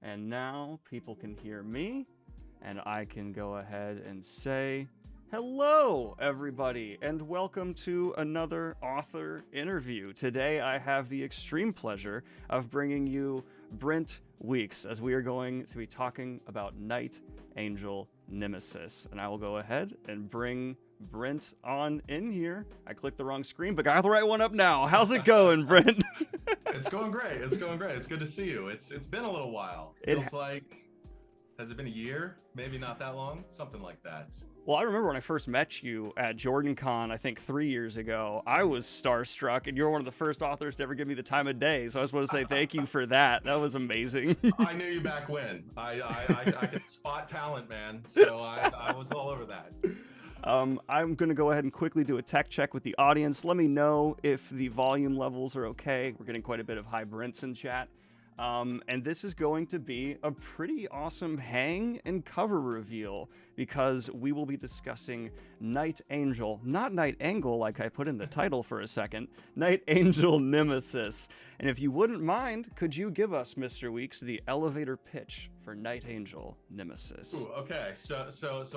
And now people can hear me, and I can go ahead and say, hello, everybody, and welcome to another author interview. Today, I have the extreme pleasure of bringing you Brent Weeks, as we are going to be talking about Night Angel Nemesis. And I will go ahead and bring Brent on in here. I clicked the wrong screen, but got the right one up now. How's it going, Brent? It's going great. It's going great. It's good to see you. It's been a little while. Feels like, has it been a year? Maybe not that long? Something like that. Well, I remember when I first met you at JordanCon, I think 3 years ago, I was starstruck, and you're one of the first authors to ever give me the time of day. So I just want to say thank you for that. That was amazing. I knew you back when. I could spot talent, man. So I was all over that. I'm going to go ahead and quickly do a tech check with the audience. Let me know if the volume levels are okay. We're getting quite a bit of hi Brents in chat. And this is going to be a pretty awesome hang and cover reveal because we will be discussing Night Angel, not Night Angle like I put in the title for a second, Night Angel Nemesis. And if you wouldn't mind, could you give us, Mr. Weeks, the elevator pitch for Night Angel Nemesis? Ooh, okay, so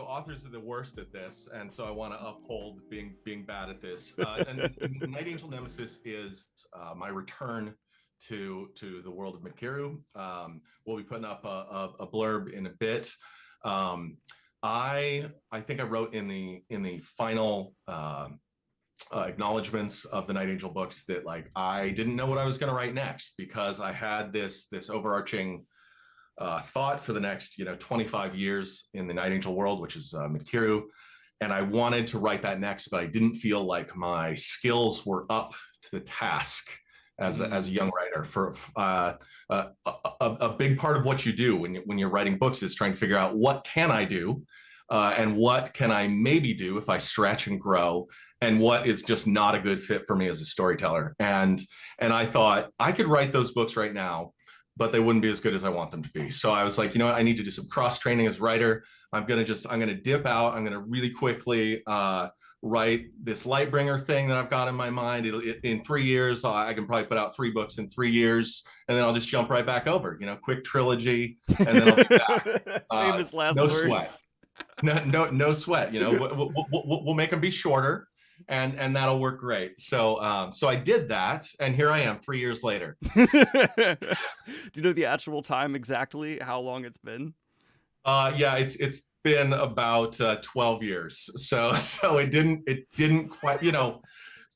authors are the worst at this, and so I want to uphold being bad at this. And Night Angel Nemesis is my return to the world of Mikiru. We'll be putting up a blurb in a bit. I think I wrote in the final acknowledgments of the Night Angel books that like I didn't know what I was going to write next because I had this overarching thought for the next 25 years in the Night Angel world, which is Mikiru, and I wanted to write that next, but I didn't feel like my skills were up to the task as a young writer. For a big part of what you do when you're writing books is trying to figure out what can I do and what can I maybe do if I stretch and grow, and what is just not a good fit for me as a storyteller. And I thought I could write those books right now, but they wouldn't be as good as I want them to be. So I was like, you know what, I need to do some cross training as a writer. I'm gonna dip out. I'm gonna really quickly write this Lightbringer thing that I've got in my mind. In 3 years, I can probably put out 3 books in 3 years, and then I'll just jump right back over. Quick trilogy, and then I'll be back. Famous last no words. Sweat. No sweat. We'll make them be shorter, and that'll work great. So I did that, and here I am 3 years later. Do you know the actual time exactly? How long it's been? Yeah, it's been about 12 years. So it didn't quite,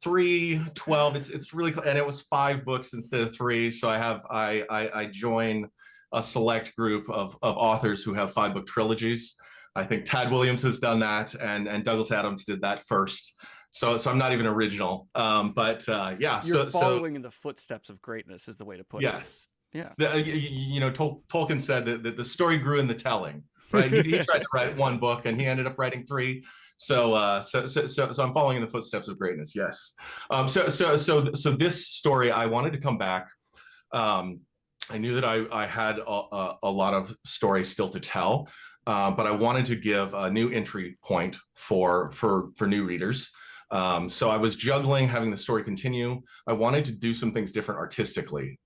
3, 12. It's really, and it was 5 books instead of 3. So I join a select group of authors who have 5-book trilogies. I think Tad Williams has done that, and Douglas Adams did that first. So I'm not even original. But yeah, you're following in the footsteps of greatness is the way to put it. Yes. Yeah. Tolkien said that the story grew in the telling, right? He tried to write 1 book and he ended up writing 3. So I'm following in the footsteps of greatness. Yes. So this story, I wanted to come back. I knew that I had a lot of stories still to tell, but I wanted to give a new entry point for new readers. So I was juggling having the story continue. I wanted to do some things different artistically.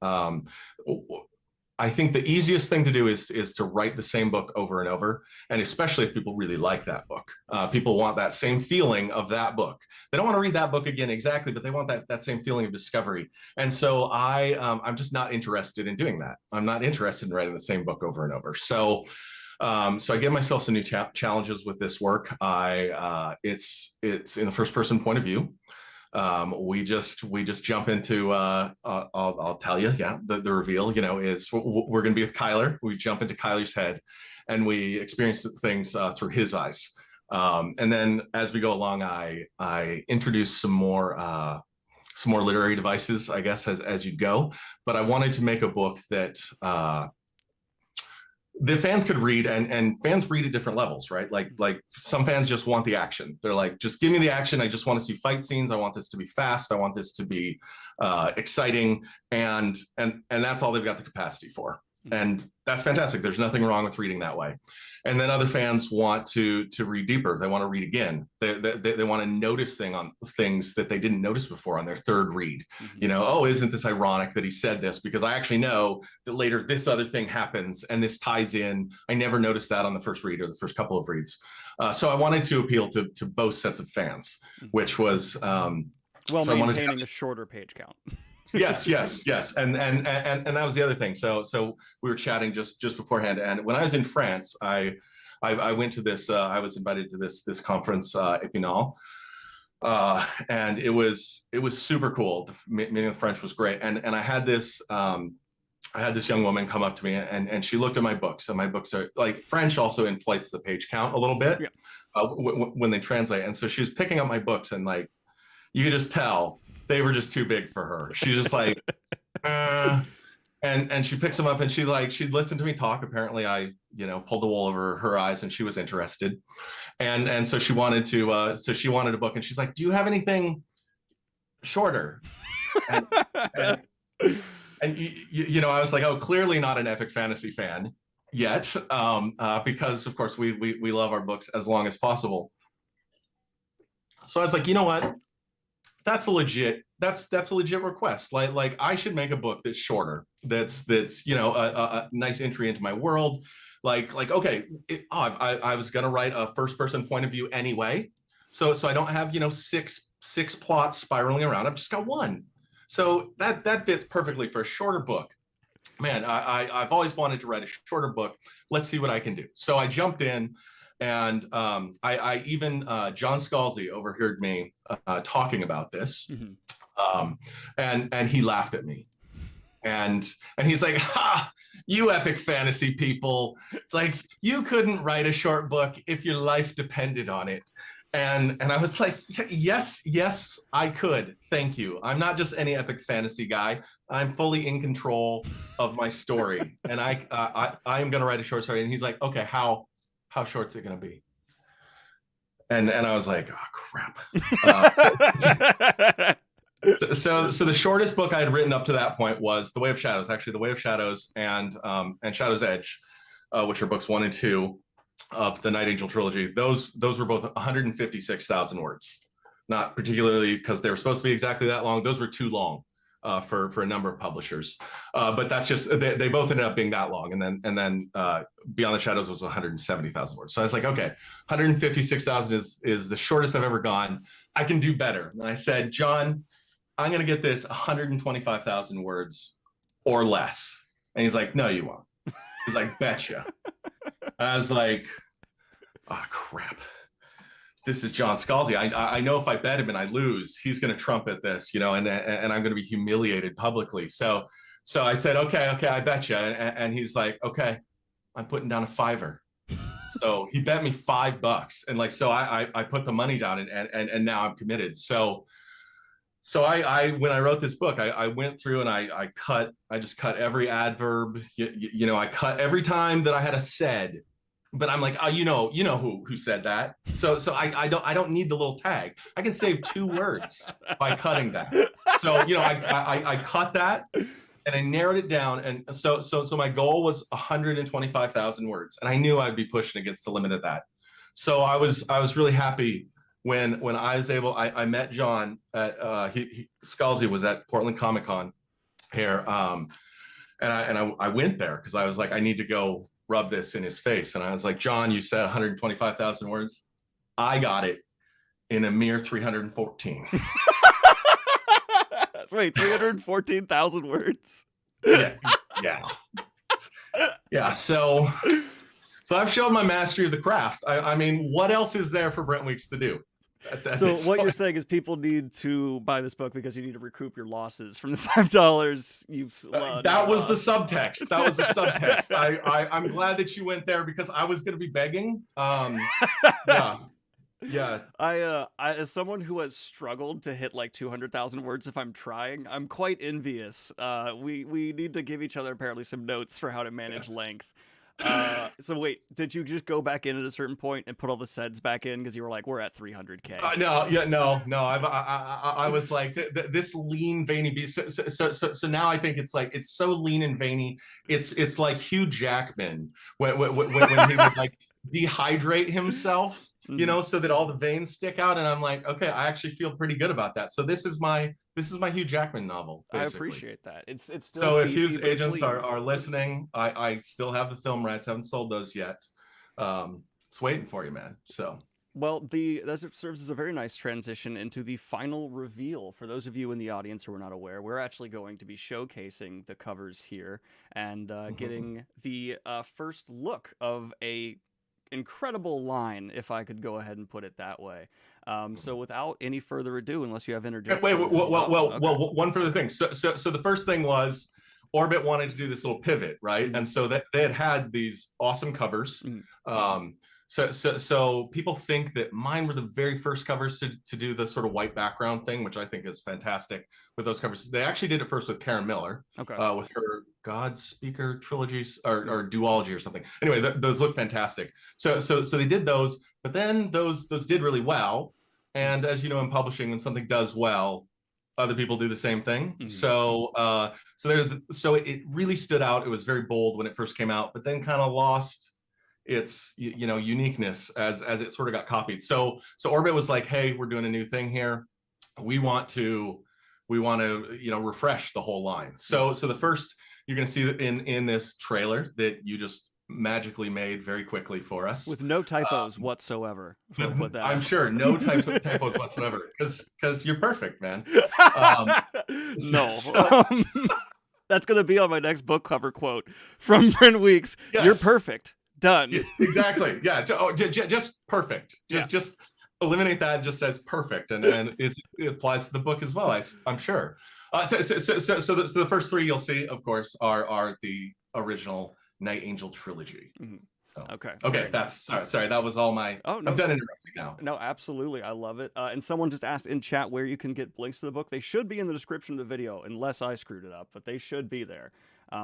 I think the easiest thing to do is to write the same book over and over, and especially if people really like that book. People want that same feeling of that book. They don't want to read that book again exactly, but they want that same feeling of discovery. And so I'm just not interested in doing that. I'm not interested in writing the same book over and over. So I give myself some new challenges with this work. It's in the first person point of view. We just jump into I'll tell you, yeah, the reveal, is we're going to be with Kyler. We jump into Kyler's head and we experience things through his eyes. And then as we go along, I introduce some more literary devices, I guess, as you go. But I wanted to make a book that the fans could read, and fans read at different levels, right? Like some fans just want the action. They're like, just give me the action. I just want to see fight scenes. I want this to be fast. I want this to be exciting. And that's all they've got the capacity for. And that's fantastic. There's nothing wrong with reading that way. And then other fans want to read deeper. They want to read again. They want to notice things that they didn't notice before on their third read. You know, oh, isn't this ironic that he said this? Because I actually know that later this other thing happens and this ties in. I never noticed that on the first read or the first couple of reads. So I wanted to appeal to both sets of fans, which was while maintaining a shorter page count. yes. And that was the other thing. So we were chatting just beforehand. And when I was in France, I went to this, I was invited to this conference, Epinal. And it was super cool. Meeting the French was great. And I had this young woman come up to me and she looked at my books, and my books are like, French also inflates the page count a little bit when they translate. And so she was picking up my books, and like, you could just tell they were just too big for her. She's just like, and she picks them up, and she'd listen to me talk. Apparently I, pulled the wool over her eyes, and she was interested. And so she wanted to, she wanted a book, and she's like, do you have anything shorter? And I was like, oh, clearly not an epic fantasy fan yet. Because of course we love our books as long as possible. So I was like, you know what? That's a legit request. Like I should make a book that's shorter. That's a nice entry into my world. Like okay, I was gonna write a first person point of view anyway, so I don't have six plots spiraling around. I've just got one, so that fits perfectly for a shorter book. Man, I've always wanted to write a shorter book. Let's see what I can do. So I jumped in. And I even John Scalzi overheard me talking about this, and he laughed at me, and he's like, "Ha! You epic fantasy people! It's like you couldn't write a short book if your life depended on it." And I was like, yes, I could. Thank you. I'm not just any epic fantasy guy. I'm fully in control of my story, and I am going to write a short story. And he's like, okay, how short's it going to be? And I was like, oh, crap. So the shortest book I had written up to that point was The Way of Shadows, actually The Way of Shadows and Shadow's Edge, which are books 1 and 2 of the Night Angel trilogy. Those were both 156,000 words. Not particularly because they were supposed to be exactly that long. Those were too long. For a number of publishers, but that's just they both ended up being that long, and then Beyond the Shadows was 170,000 words. So I was like, okay, 156,000 is the shortest I've ever gone. I can do better. And I said, John, I'm going to get this 125,000 words or less. And he's like, no, you won't. He's like, betcha. I was like, oh crap. This is John Scalzi. I know if I bet him and I lose, he's going to trumpet this, and I'm going to be humiliated publicly. So I said, okay, I bet you. And he's like, okay, I'm putting down a $5. So he bet me $5, and so I put the money down, and now I'm committed. So I when I wrote this book, I went through and I just cut every adverb. I cut every time that I had a said. But I'm like, oh, you know who said that. So I don't need the little tag. I can save 2 words by cutting that. So I cut that, and I narrowed it down. And so my goal was 125,000 words, and I knew I'd be pushing against the limit of that. So I was really happy when I was able. I met John at Scalzi was at Portland Comic Con here, and I went there because I was like, I need to go rub this in his face. And I was like, John, you said 125,000 words. I got it in a mere 314. Wait, 314,000 words? Yeah. So I've shown my mastery of the craft. I mean, what else is there for Brent Weeks to do? So what you're saying is people need to buy this book because you need to recoup your losses from the $5 you've that was the subtext. That was the subtext. I'm glad that you went there because I was going to be begging. Yeah. I as someone who has struggled to hit like 200,000 words if I'm trying, I'm quite envious. We need to give each other apparently some notes for how to manage length. So wait, did you just go back in at a certain point and put all the seds back in because you were like, we're at 300K? No. I was like this lean, veiny beast. So now I think it's like it's so lean and veiny. It's like Hugh Jackman when he would like dehydrate himself, so that all the veins stick out. And I'm like, okay, I actually feel pretty good about that. So this is my Hugh Jackman novel. Basically. I appreciate that. It's still so if beefy, Hugh's but it's agents lean. are listening, I still have the film rights. Haven't sold those yet. It's waiting for you, man. So. Well, that serves as a very nice transition into the final reveal. For those of you in the audience who are not aware, we're actually going to be showcasing the covers here and getting the first look of a incredible line, if I could go ahead and put it that way. So without any further ado, unless you have interjections. Wait, well, one further thing. So the first thing was Orbit wanted to do this little pivot, right? And so that they had these awesome covers. So people think that mine were the very first covers to do the sort of white background thing, which I think is fantastic with those covers. They actually did it first with Karen Miller, with her God Speaker trilogies or duology or something. Anyway, those look fantastic. So they did those, but then those did really well. And as you know, in publishing, when something does well, other people do the same thing. So it really stood out. It was very bold when it first came out, but then kind of lost its uniqueness as it sort of got copied. So Orbit was like, hey, we're doing a new thing here. We want to refresh the whole line. So the first you're going to see in this trailer that you just magically made very quickly for us with no typos whatsoever. I'm sure no typos whatsoever because you're perfect, man. No. That's going to be on my next book cover quote from Brent Weeks. Yes. You're perfect. Done. Exactly. Yeah. Just perfect. Just eliminate that. Just as perfect, and it applies to the book as well. I'm sure. So the first three you'll see, of course, are the original Night Angel trilogy. So, okay. That's sorry. That was all my. Oh no. I'm done interrupting now. No, absolutely. I love it. And someone just asked in chat where you can get links to the book. They should be in the description of the video, unless I screwed it up. But they should be there.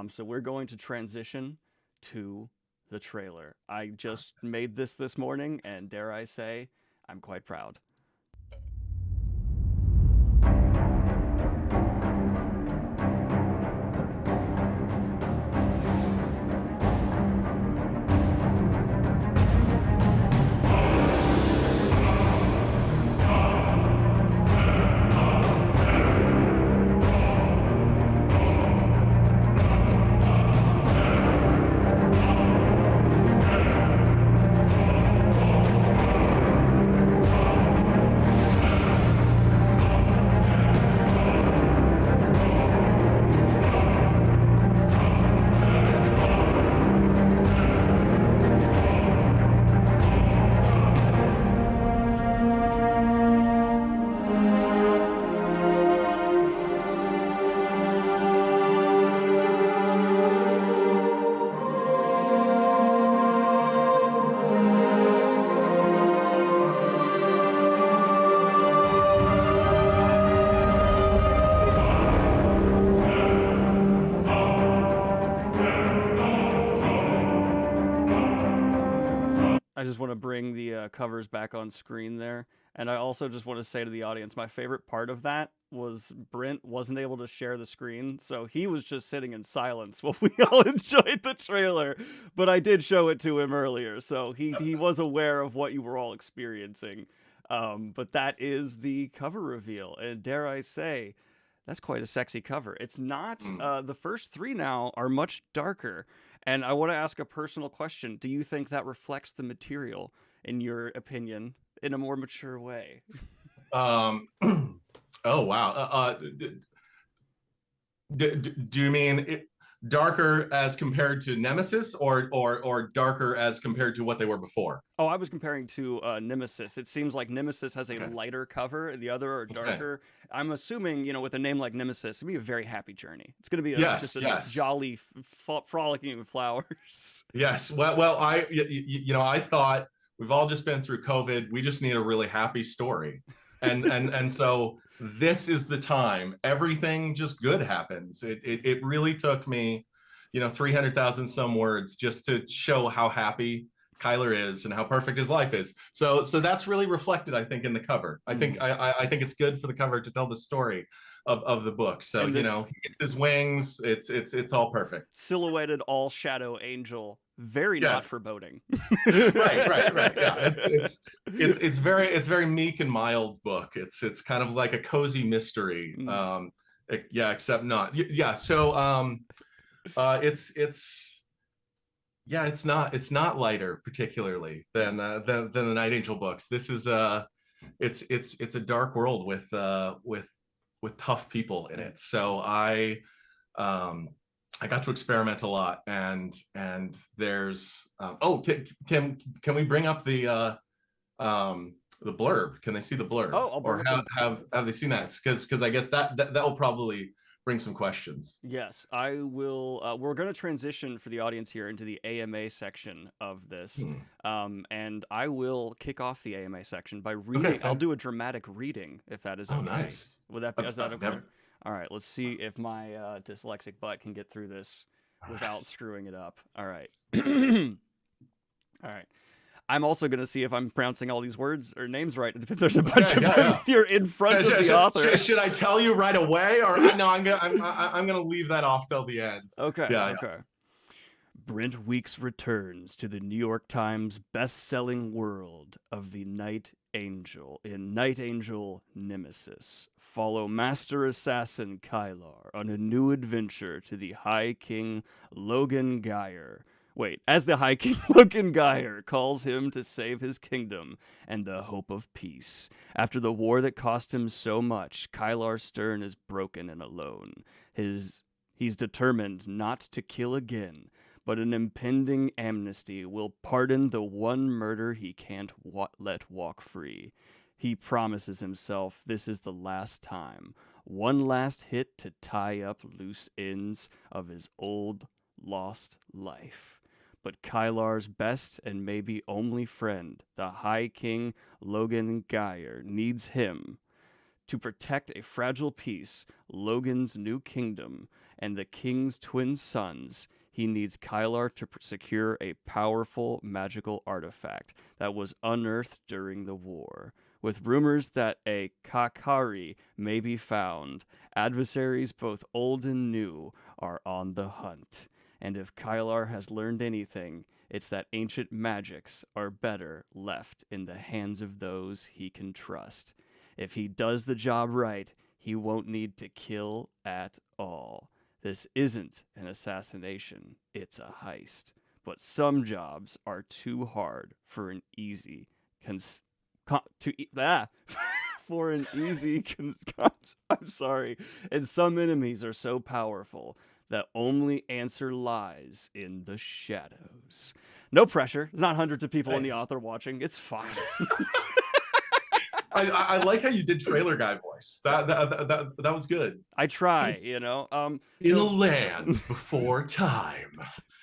So we're going to transition to the trailer. I just made this morning, and dare I say, I'm quite proud. I just want to bring the covers back on screen there. And I also just want to say to the audience, my favorite part of that was Brent wasn't able to share the screen, so he was just sitting in silence while we all enjoyed the trailer. But I did show it to him earlier, so he was aware of what you were all experiencing. But that is the cover reveal, and dare I say, that's quite a sexy cover. It's not, the first three now are much darker. And I want to ask a personal question. Do you think that reflects the material, in your opinion, in a more mature way? Oh, wow. Do you mean darker as compared to Nemesis or darker as compared to what they were before? Oh, I was comparing to Nemesis. It seems like Nemesis has a lighter cover and the other are darker. Okay. I'm assuming, with a name like Nemesis, it'll be a very happy journey. It's going to be just a jolly, frolicking flowers. Yes. Well, I thought we've all just been through COVID. We just need a really happy story. And so this is the time. Everything just good happens. It really took me, 300,000 some words just to show how happy Kyler is and how perfect his life is. So that's really reflected, I think, in the cover. I think I think it's good for the cover to tell the story of the book. So he gets his wings. It's all perfect. Silhouetted all shadow angel, very not foreboding. right. Yeah, it's very meek and mild book. It's kind of like a cozy mystery. Except not. Yeah. So it's not lighter particularly than the Night Angel books. This is it's a dark world with tough people in it. So I got to experiment a lot, and there's can we bring up the blurb? Can they see the blurb? Or have they seen that? Because I guess that will probably bring some questions. Yes, I will. We're going to transition for the audience here into the AMA section of this. And I will kick off the AMA section by reading. I'll do a dramatic reading if that is okay. Nice. Would that be? Is that okay? All right, let's see if my dyslexic butt can get through this without screwing it up. All right. All right. I'm also going to see if I'm pronouncing all these words or names right. There's a bunch of them here in front of the author. Should I tell you right away, or no? I'm gonna leave that off till the end. Okay. Okay. Brent Weeks returns to the New York Times best-selling world of the Night Angel in Night Angel Nemesis. Follow Master Assassin Kylar on a new adventure to the High King Logan Geyer. As the High King Logan Geyer calls him to save his kingdom and the hope of peace. After the war that cost him so much, Kylar Stern is broken and alone. He's determined not to kill again, but an impending amnesty will pardon the one murder he can't let walk free. He promises himself this is the last time. One last hit to tie up loose ends of his old lost life. But Kylar's best and maybe only friend, the High King Logan Geyer, needs him to protect a fragile piece, Logan's new kingdom, and the king's twin sons. He needs Kylar to secure a powerful magical artifact that was unearthed during the war. With rumors that a Kakari may be found, adversaries both old and new are on the hunt. And if Kylar has learned anything, it's that ancient magics are better left in the hands of those he can trust. If he does the job right, he won't need to kill at all. This isn't an assassination, it's a heist. But some jobs are too hard for an easy I'm sorry. And some enemies are so powerful that only answer lies in the shadows. No pressure. There's not hundreds of people in the author watching. It's fine. I like how you did trailer guy voice. That was good. I try, In a land before time,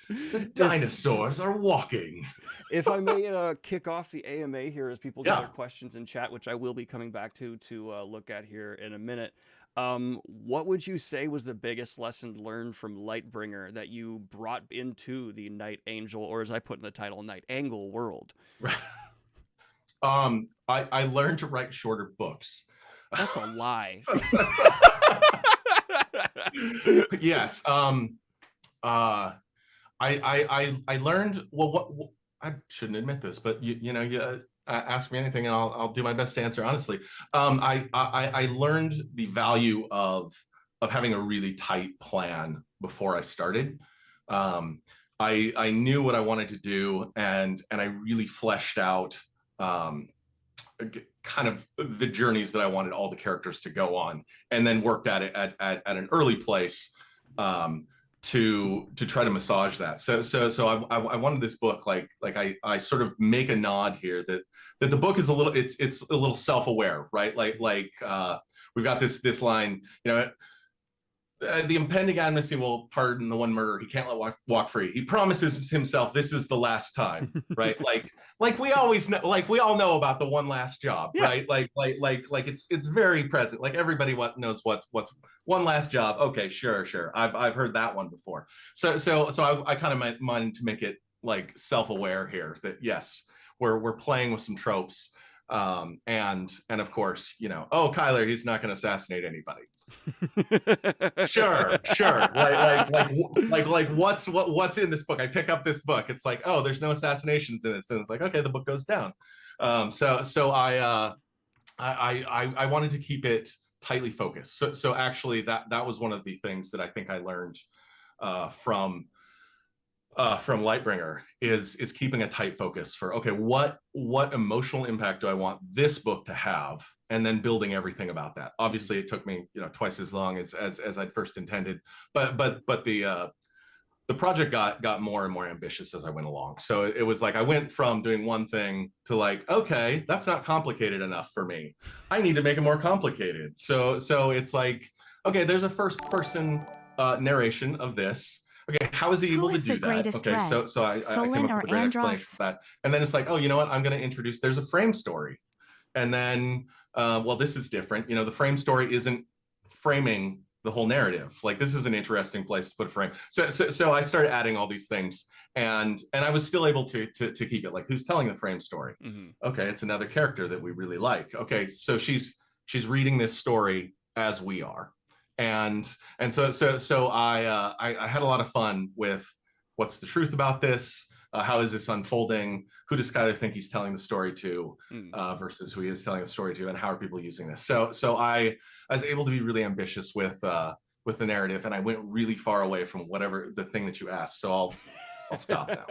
the dinosaurs are walking. If I may kick off the AMA here as people get their questions in chat, which I will be coming back to look at here in a minute. What would you say was the biggest lesson learned from Lightbringer that you brought into the Night Angel, or as I put in the title, Night Angle world? Right. I learned to write shorter books. That's a lie. Yes. I learned, what I shouldn't admit this, but you ask me anything and I'll do my best to answer honestly. I learned the value of having a really tight plan before I started. I knew what I wanted to do, and I really fleshed out kind of the journeys that I wanted all the characters to go on, and then worked at it at an early place to try to massage that. So I wanted this book, like I sort of make a nod here that the book is a little, it's a little self-aware, right? Like we've got this line, the impending amnesty will pardon the one murderer he can't let walk free. He promises himself this is the last time, right? Like we always know, like we all know about the one last job, Yeah. right? Like it's very present. Like everybody knows what's one last job. Okay, sure. I've heard that one before. So I kind of wanted to make it like self-aware here that yes, we're playing with some tropes. And of course, oh, Kyler, he's not going to assassinate anybody. Sure. Like what's in this book? I pick up this book. It's like, oh, there's no assassinations in it. So it's like, okay, the book goes down. So I wanted to keep it tightly focused. So actually that was one of the things that I think I learned from Lightbringer is keeping a tight focus for, okay, what emotional impact do I want this book to have, and then building everything about that. Obviously it took me twice as long as I'd first intended, but the project got more and more ambitious as I went along. So it was like I went from doing one thing to like, okay, that's not complicated enough for me, I need to make it more complicated. So it's like, okay, there's a first person narration of this. Okay, how is he able to do that? Okay, so I came up with a great explanation for that. And then it's like, oh, you know what? I'm going to introduce, there's a frame story. And then, well, this is different. The frame story isn't framing the whole narrative. Like, this is an interesting place to put a frame. So I started adding all these things, and I was still able to keep it like, who's telling the frame story? Okay, it's another character that we really like. Okay, so she's reading this story as we are. And so I had a lot of fun with what's the truth about this? How is this unfolding? Who does Skyler think he's telling the story to versus who he is telling the story to, and how are people using this? So I was able to be really ambitious with the narrative, and I went really far away from whatever the thing that you asked. So I'll stop now.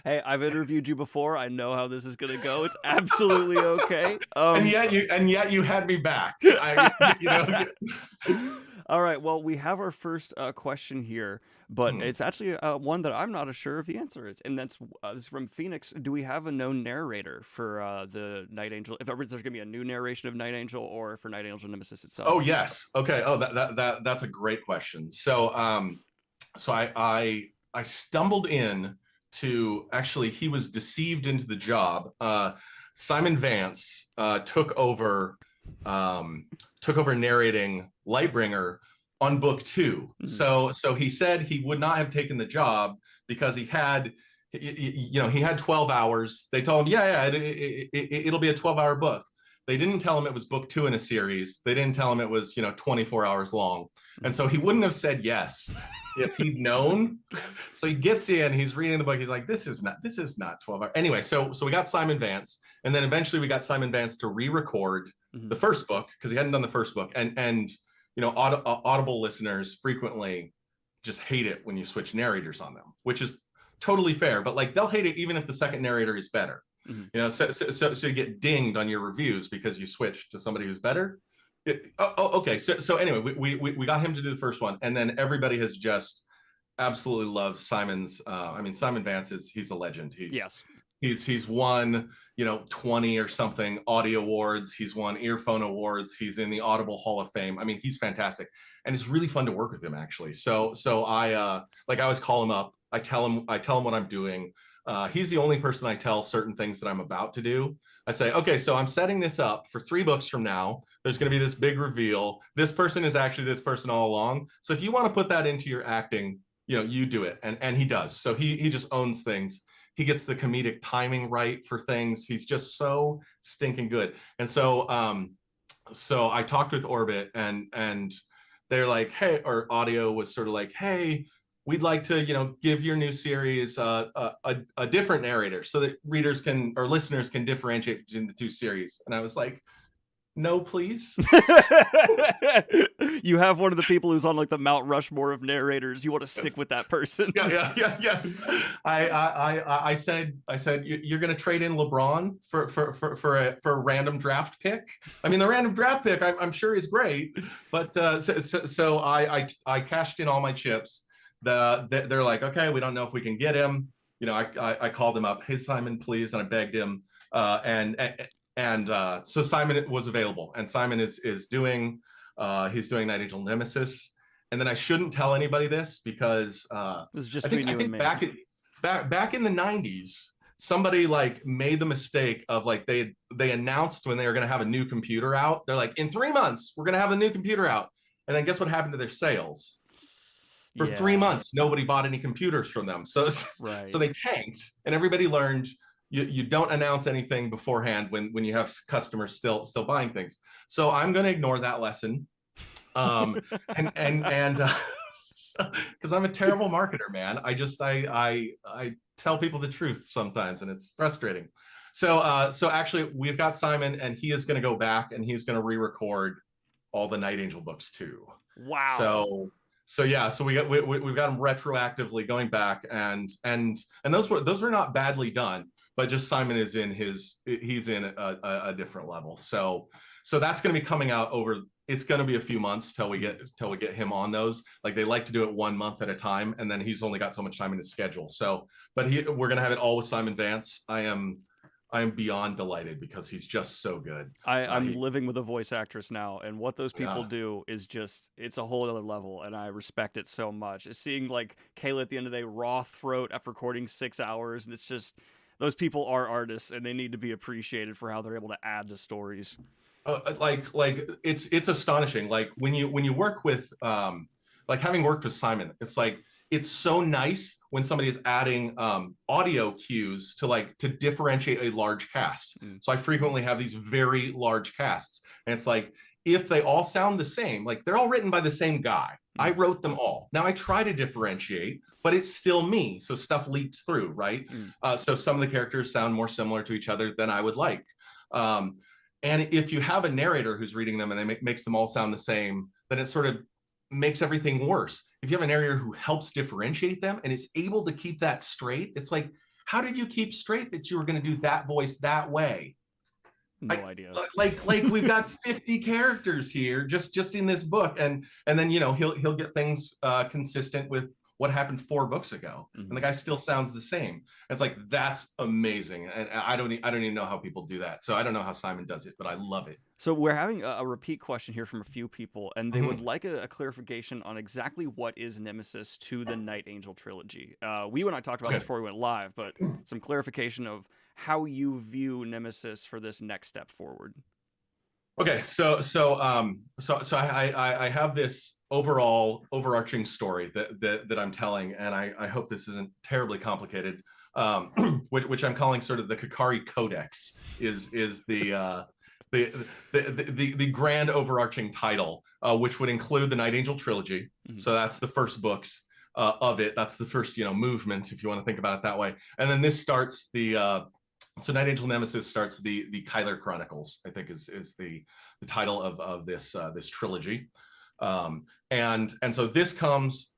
Hey, I've interviewed you before. I know how this is gonna go. It's absolutely okay. And yet you had me back. All right, well, we have our first question here, but it's actually one that I'm not sure of the answer is, and that's this is from Phoenix. Do we have a known narrator for the Night Angel? If there's going to be a new narration of Night Angel, or for Night Angel Nemesis itself? Oh yes, okay. Oh, that's a great question. So I stumbled in to, actually, he was deceived into the job. Simon Vance took over narrating Lightbringer on book 2. So he said he would not have taken the job because he had 12 hours. They told him, it'll be a 12-hour book. They didn't tell him it was book 2 in a series. They didn't tell him it was 24 hours long. And so he wouldn't have said yes if he'd known. So he gets in, he's reading the book, he's like, this is not 12 hours. Anyway, so we got Simon Vance, and then eventually we got Simon Vance to re-record the first book, because he hadn't done the first book. And Audible listeners frequently just hate it when you switch narrators on them, which is totally fair, but like, they'll hate it even if the second narrator is better. So you get dinged on your reviews because you switch to somebody who's better. Okay. So anyway, we got him to do the first one, and then everybody has just absolutely loved Simon's. Simon Vance he's a legend. He's won 20 or something audio awards. He's won earphone awards. He's in the Audible Hall of Fame. I mean, he's fantastic, and it's really fun to work with him, actually. So I always call him up. I tell him what I'm doing. He's the only person I tell certain things that I'm about to do. I say, okay, so I'm setting this up for 3 books from now. There's going to be this big reveal. This person is actually this person all along. So if you want to put that into your acting, you do it. And he does. So he just owns things. He gets the comedic timing right for things. He's just so stinking good. And so I talked with Orbit, and they're like, hey, or Audio was sort of like, hey, we'd like to, give your new series a different narrator so that readers or listeners can differentiate between the 2 series. And I was like, no, please. You have one of the people who's on like the Mount Rushmore of narrators. You want to stick with that person. Yes. I said you're going to trade in LeBron for a random draft pick. I mean, the random draft pick I'm sure is great, but so I cashed in all my chips. They're like, okay, we don't know if we can get him. I called him up, hey Simon, please, and I begged him, and so Simon was available, and Simon is doing he's doing Night Angel Nemesis, and then I shouldn't tell anybody this because This is just I between think you and me. back in the 90s, somebody like made the mistake of like they announced when they were going to have a new computer out. They're like, in 3 months we're going to have a new computer out, and then guess what happened to their sales? For 3 months, nobody bought any computers from them. So they tanked, and everybody learned you don't announce anything beforehand when you have customers still buying things. So I'm going to ignore that lesson, and because I'm a terrible marketer, man. I tell people the truth sometimes, and it's frustrating. So actually, we've got Simon, and he is going to go back and he's going to re-record all the Night Angel books too. Wow. So yeah, so we've got them retroactively going back, and those were not badly done, but just Simon is he's in a different level. So that's going to be coming out over. It's going to be a few months till we get him on those. Like, they like to do it 1 month at a time, and then he's only got so much time in his schedule. So, but we're going to have it all with Simon Vance. I am beyond delighted because he's just so good. I'm living with a voice actress now, and what those people do is just, it's a whole other level, and I respect it so much. Seeing like Kayla at the end of the day, raw throat after recording 6 hours, and it's just, those people are artists, and they need to be appreciated for how they're able to add to stories. Like it's astonishing. Like when you work with like, having worked with Simon, it's like, it's so nice when somebody is adding audio cues to differentiate a large cast. So I frequently have these very large casts, and it's like, if they all sound the same, like they're all written by the same guy. I wrote them all. Now I try to differentiate, but it's still me. So stuff leaks through, right? So some of the characters sound more similar to each other than I would like. And if you have a narrator who's reading them and they makes them all sound the same, then it sort of makes everything worse. If you have a narrator who helps differentiate them and is able to keep that straight, it's like, how did you keep straight that you were going to do that voice that way? No idea. Like we've got 50 characters here just in this book, and then he'll get things consistent with what happened 4 books ago, and the guy still sounds the same. It's like, that's amazing, and I don't even know how people do that. So I don't know how Simon does it, but I love it. So we're having a repeat question here from a few people, and they would like a clarification on exactly what is Nemesis to the Night Angel trilogy. We and I talked about this before we went live, but some clarification of how you view Nemesis for this next step forward. Okay, so I have this overarching story that I'm telling, and I hope this isn't terribly complicated, which I'm calling sort of the Kakari Codex is the grand overarching title, which would include the Night Angel trilogy. So that's the first books of it. That's the first movement, if you want to think about it that way. And then this starts so Night Angel Nemesis starts the Kyler Chronicles, I think is the title of this trilogy, and so this comes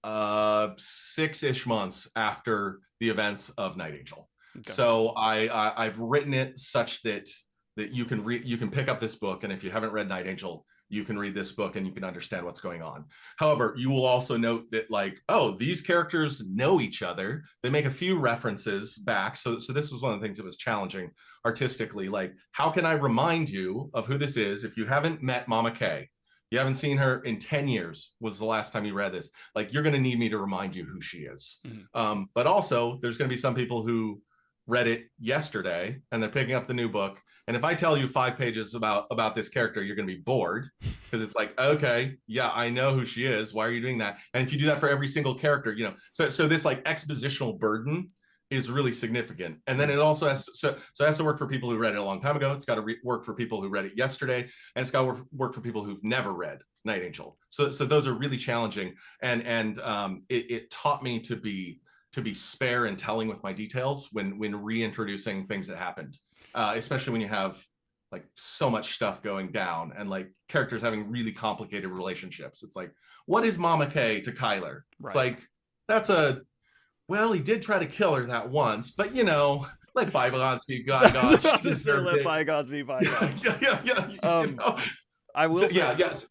6-ish months after the events of Night Angel. Okay. So I've written it such that you can pick up this book, and if you haven't read Night Angel, you can read this book and you can understand what's going on. However, you will also note that, like, oh, these characters know each other. They make a few references back. So this was one of the things that was challenging artistically. Like, how can I remind you of who this is if you haven't met Mama Kay? You haven't seen her in 10 years was the last time you read this. Like, you're going to need me to remind you who she is. But also, there's going to be some people who read it yesterday and they're picking up the new book, and if I tell you 5 pages about this character, you're going to be bored, because it's like, okay, yeah, I know who she is, why are you doing that? And if you do that for every single character, so this like expositional burden is really significant. And then it also has to work for people who read it a long time ago. It's got to work for people who read it yesterday, and it's got to work for people who've never read Night Angel. So those are really challenging, and it taught me to be spare and telling with my details when reintroducing things that happened, especially when you have like so much stuff going down and like characters having really complicated relationships. It's like, what is Mama Kay to Kyler? It's like, well, he did try to kill her that once, but let bygones be bygones. Let bygones be bygones. I will say, yes.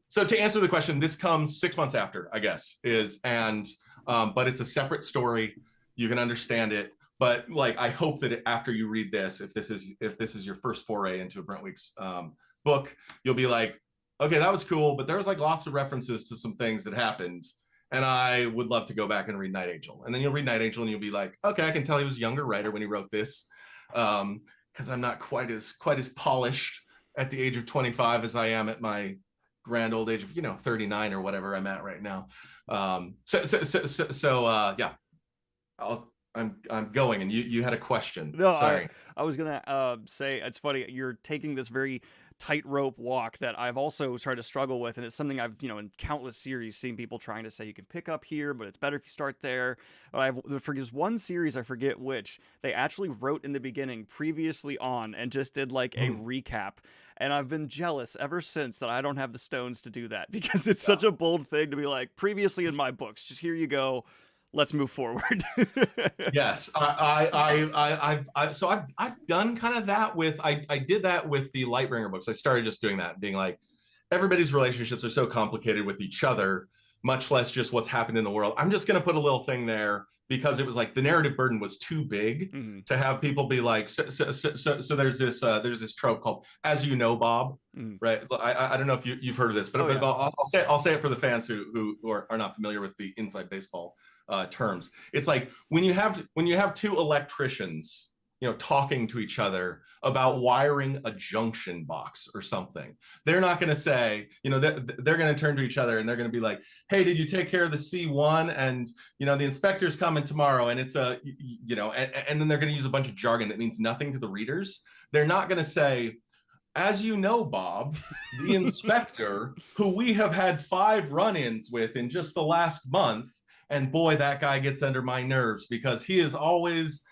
So to answer the question, this comes 6 months after, I guess, but it's a separate story. You can understand it, but like, I hope that after you read this, if this is your first foray into a Brent Weeks book, you'll be like, okay, that was cool, but there was like lots of references to some things that happened, and I would love to go back and read Night Angel. And then you'll read Night Angel and you'll be like, okay, I can tell he was a younger writer when he wrote this, because I'm not quite as polished at the age of 25 as I am at my grand old age of 39 or whatever I'm at right now. Yeah, I'm going, and you had a question. No, Sorry. I was gonna say, it's funny, you're taking this very tightrope walk that I've also tried to struggle with, and it's something I've, in countless series seen people trying to say you can pick up here, but it's better if you start there. But for just one series, I forget which, they actually wrote in the beginning previously on and just did like a recap. And I've been jealous ever since that I don't have the stones to do that, because it's such a bold thing to be like, previously in my books, just here you go. Let's move forward. Yes, I've done kind of that with, I did that with the Lightbringer books. I started just doing that, being like, everybody's relationships are so complicated with each other, much less just what's happened in the world. I'm just going to put a little thing there because it was like the narrative burden was too big to have people be like, so there's this trope called "as you know, Bob," right? I don't know if you've heard of this, but, I'll say it for the fans who are not familiar with the inside baseball terms. It's like when you have two electricians, talking to each other about wiring a junction box or something. They're not going to say, they're going to turn to each other and they're going to be like, hey, did you take care of the C1? And, the inspector's coming tomorrow, and it's and then they're going to use a bunch of jargon that means nothing to the readers. They're not going to say, as you know, Bob, the inspector, who we have had 5 run-ins with in just the last month, and boy, that guy gets under my nerves because he is always,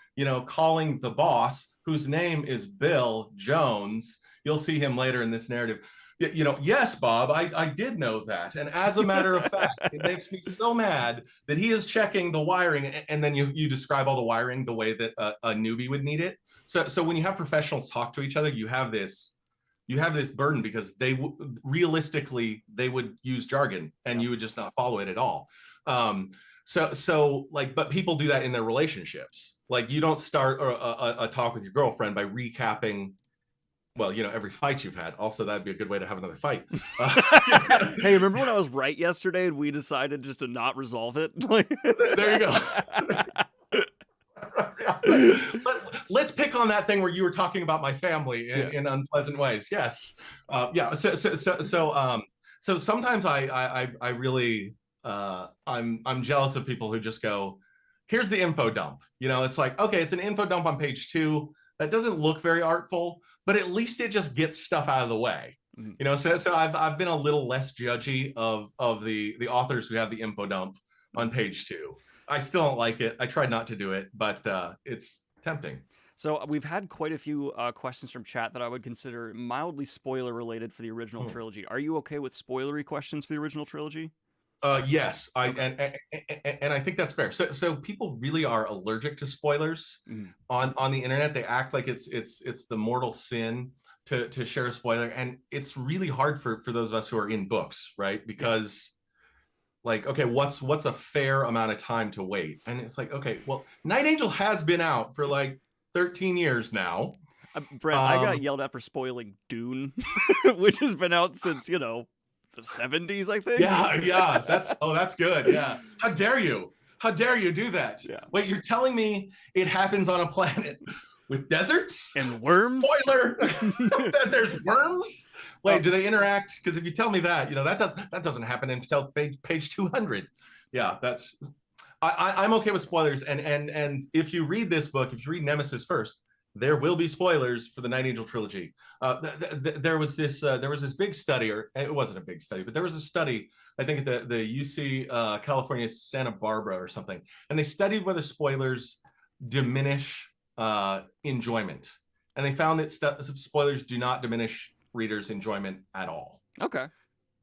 calling the boss, whose name is Bill Jones. You'll see him later in this narrative. Yes, Bob, I did know that. And as a matter of fact, it makes me so mad that he is checking the wiring. And then you describe all the wiring the way that a newbie would need it. So when you have professionals talk to each other, you have this burden because realistically, they would use jargon and you would just not follow it at all. But people do that in their relationships. Like, you don't start a talk with your girlfriend by recapping, every fight you've had. Also, that'd be a good way to have another fight. Hey, remember when I was right yesterday and we decided just to not resolve it? There you go. But let's pick on that thing where you were talking about my family in unpleasant ways. Yes. So sometimes I really, I'm jealous of people who just go, here's the info dump. It's like, okay, it's an info dump on page 2 that doesn't look very artful, but at least it just gets stuff out of the way. So I've been a little less judgy of the authors who have the info dump on page 2. I still don't like it. I tried not to do it, but it's tempting. So we've had quite a few questions from chat that I would consider mildly spoiler related for the original trilogy. Are you okay with spoilery questions for the original trilogy? Yes, and I think that's fair. So people really are allergic to spoilers on the internet. They act like it's the mortal sin to share a spoiler, and it's really hard for those of us who are in books, right? Because like, okay, what's a fair amount of time to wait? And it's like, okay, well, Night Angel has been out for like 13 years now. Brent, I got yelled at for spoiling Dune, which has been out since the 70s, I think. Yeah. That's good. Yeah. How dare you do that? Yeah. Wait, you're telling me it happens on a planet with deserts and worms? Spoiler. There's worms. Wait, do they interact? Because if you tell me that, that doesn't happen until page 200. Yeah, I'm okay with spoilers. And if you read this book, if you read Nemesis first, there will be spoilers for the Night Angel trilogy. There was this big study, or it wasn't a big study, but there was a study, I think at the UC California, Santa Barbara or something, and they studied whether spoilers diminish enjoyment, and they found that spoilers do not diminish readers' enjoyment at all. Okay.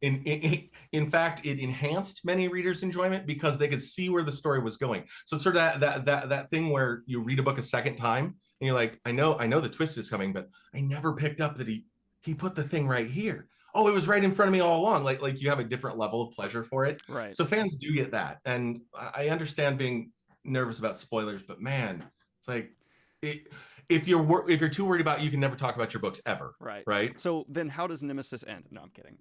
In fact, it enhanced many readers' enjoyment because they could see where the story was going. So it's sort of that thing where you read a book a second time and you're like, I know the twist is coming, but I never picked up that he put the thing right here. Oh, it was right in front of me all along. Like you have a different level of pleasure for it. Right. So fans do get that, and I understand being nervous about spoilers, but man, it's like if you're too worried about, you can never talk about your books ever. Right. Right. So then how does Nemesis end? No, I'm kidding.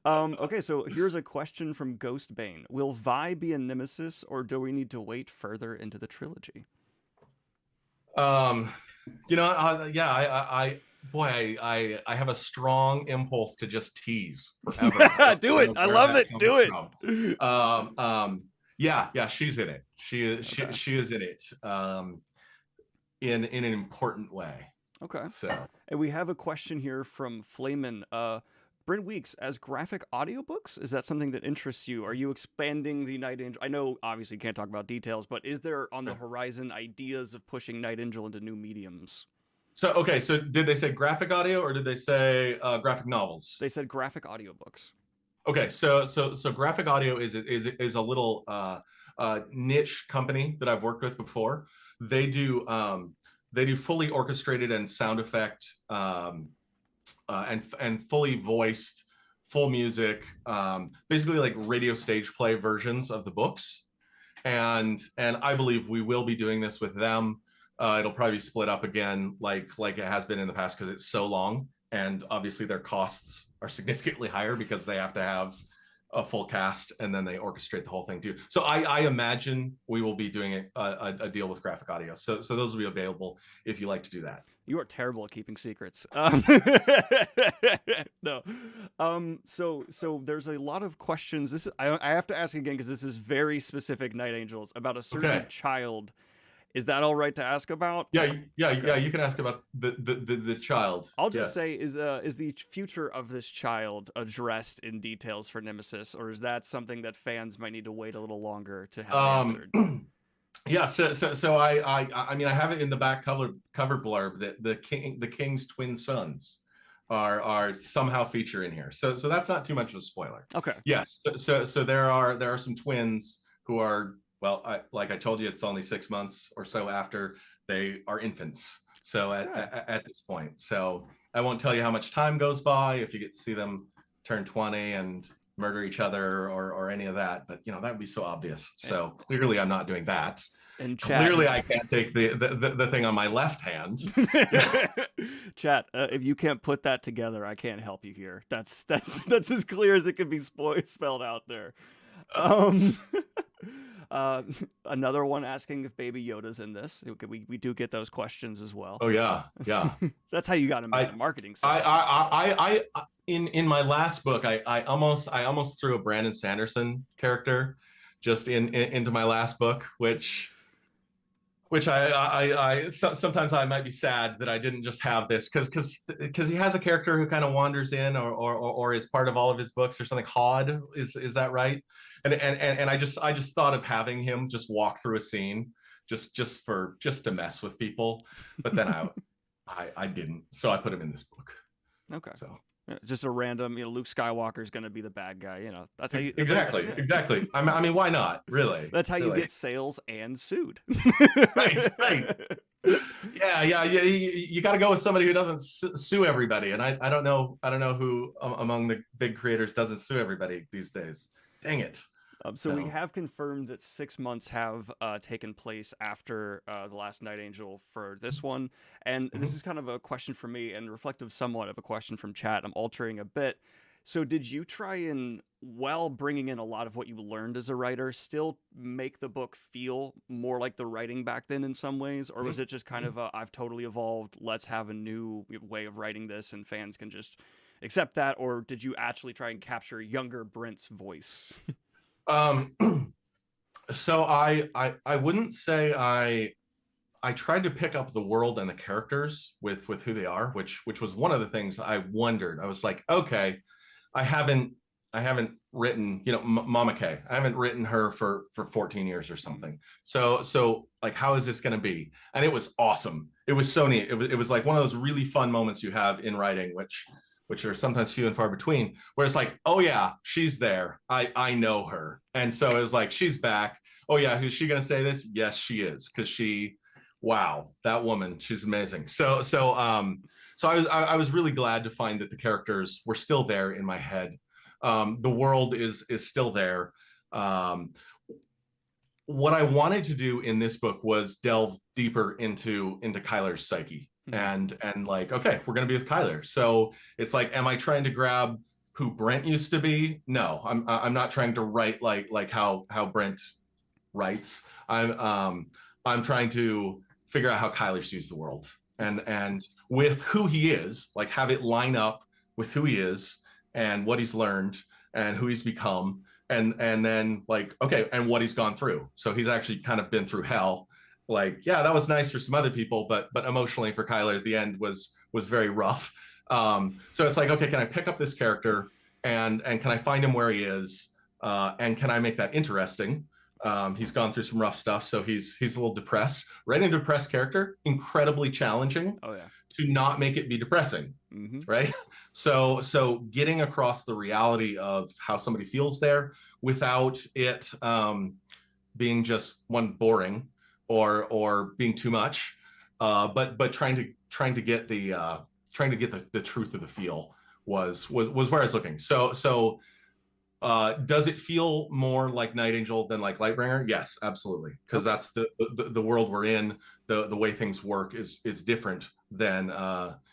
Okay, so here's a question from Ghostbane. Will Vi be a Nemesis, or do we need to wait further into the trilogy? Yeah, I have a strong impulse to just tease forever. Do it. I love it. Do it. Yeah, she's in it. She is. Okay. She is in it. In an important way. Okay. So, and we have a question here from Flamin. Brent Weeks, as graphic audiobooks, is that something that interests you? Are you expanding the Night Angel? I know, obviously, you can't talk about details, but is there on the horizon ideas of pushing Night Angel into new mediums? So did they say graphic audio or did they say graphic novels? They said graphic audiobooks. Okay, so graphic audio is a little niche company that I've worked with before. They do fully orchestrated and sound effect and fully voiced, full music, basically like radio stage play versions of the books. And I believe we will be doing this with them. It'll probably be split up again, like it has been in the past, because it's so long, and obviously their costs are significantly higher because they have to have a full cast and then they orchestrate the whole thing too. So I imagine we will be doing a deal with graphic audio. So those will be available if you like to do that. You are terrible at keeping secrets. No. So there's a lot of questions. I have to ask again because this is very specific Night Angels about a certain child. Is that all right to ask about? Yeah. You can ask about the child. I'll just say, is the future of this child addressed in details for Nemesis, or is that something that fans might need to wait a little longer to have answered? Yeah. So I mean, I have it in the back cover blurb that the king's twin sons are somehow featured in here. So that's not too much of a spoiler. Okay. Yes. So there are some twins who are. Well, like I told you, it's only 6 months or so after they are infants. So at this point, so I won't tell you how much time goes by if you get to see them turn 20 and murder each other or any of that. But that would be so obvious. So clearly, I'm not doing that. And clearly, I can't take the thing on my left hand. Chat, if you can't put that together, I can't help you here. That's as clear as it can be spelled out there. Another one asking if Baby Yoda's in this. We do get those questions as well. Oh yeah. That's how you got him in the marketing side. I in my last book, I almost threw a Brandon Sanderson character just into my last book, which I sometimes I might be sad that I didn't just have this because he has a character who kind of wanders in or is part of all of his books or something. Hod, is that right? And I just thought of having him just walk through a scene just to mess with people, but then I didn't, so I put him in this book. Okay. So just a random, Luke Skywalker's going to be the bad guy. That's how you exactly. I mean, why not? Really? That's how you get sales and sued. Right. Yeah. You got to go with somebody who doesn't sue everybody, and I don't know who among the big creators doesn't sue everybody these days. Dang it. So we have confirmed that 6 months have taken place after the last Night Angel for this one. And this is kind of a question for me and reflective somewhat of a question from chat. I'm altering a bit. So did you try and, while bringing in a lot of what you learned as a writer, still make the book feel more like the writing back then in some ways? Or was it just kind of I've totally evolved, let's have a new way of writing this and fans can just accept that? Or did you actually try and capture younger Brent's voice? So I wouldn't say I tried to pick up the world and the characters with who they are, which was one of the things I wondered. I was like, okay, I haven't written, Mama K. I haven't written her for 14 years or something. So like, how is this going to be? And it was awesome. It was so neat. It was like one of those really fun moments you have in writing, which are sometimes few and far between, where it's like, oh yeah, she's there. I know her. And so it was like, she's back. Oh yeah, is she going to say this? Yes, she is. Because wow, that woman, she's amazing. So I was really glad to find that the characters were still there in my head. The world is still there. what I wanted to do in this book was delve deeper into Kyler's psyche. And like, okay, we're gonna be with Kyler. So it's like, am I trying to grab who Brent used to be? No, I'm not trying to write like how Brent writes. I'm trying to figure out how Kyler sees the world, and with who he is, like have it line up with who he is and what he's learned and who he's become, and then like, okay, and what he's gone through. So he's actually kind of been through hell. Like, yeah, that was nice for some other people, but emotionally for Kyler at the end was very rough. So it's like, okay, can I pick up this character and can I find him where he is, and can I make that interesting? He's gone through some rough stuff, so he's a little depressed. Writing a depressed character, incredibly challenging. Oh yeah. To not make it be depressing, right? So getting across the reality of how somebody feels there without it being just one boring or being too much, but trying to get the truth of the feel was where I was looking. So does it feel more like Night Angel than like Lightbringer? Yes, absolutely, because that's the world we're in. The way things work is different than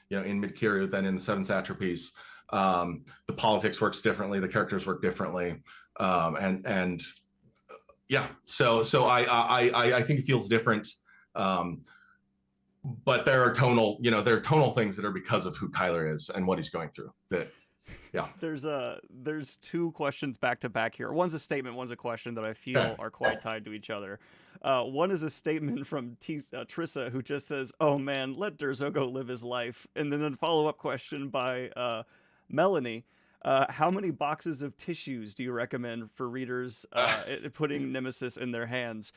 in Mid-Kiryu than in the Seven Satrapies. The politics works differently. The characters work differently, and yeah. So I think it feels different. But there are tonal things that are because of who Kyler is and what he's going through. Yeah. There's two questions back to back here. One's a statement, one's a question that I feel are quite tied to each other. One is a statement from Trissa, who just says, "Oh man, let Durzo go live his life." And then a follow-up question by Melanie. How many boxes of tissues do you recommend for readers putting Nemesis in their hands?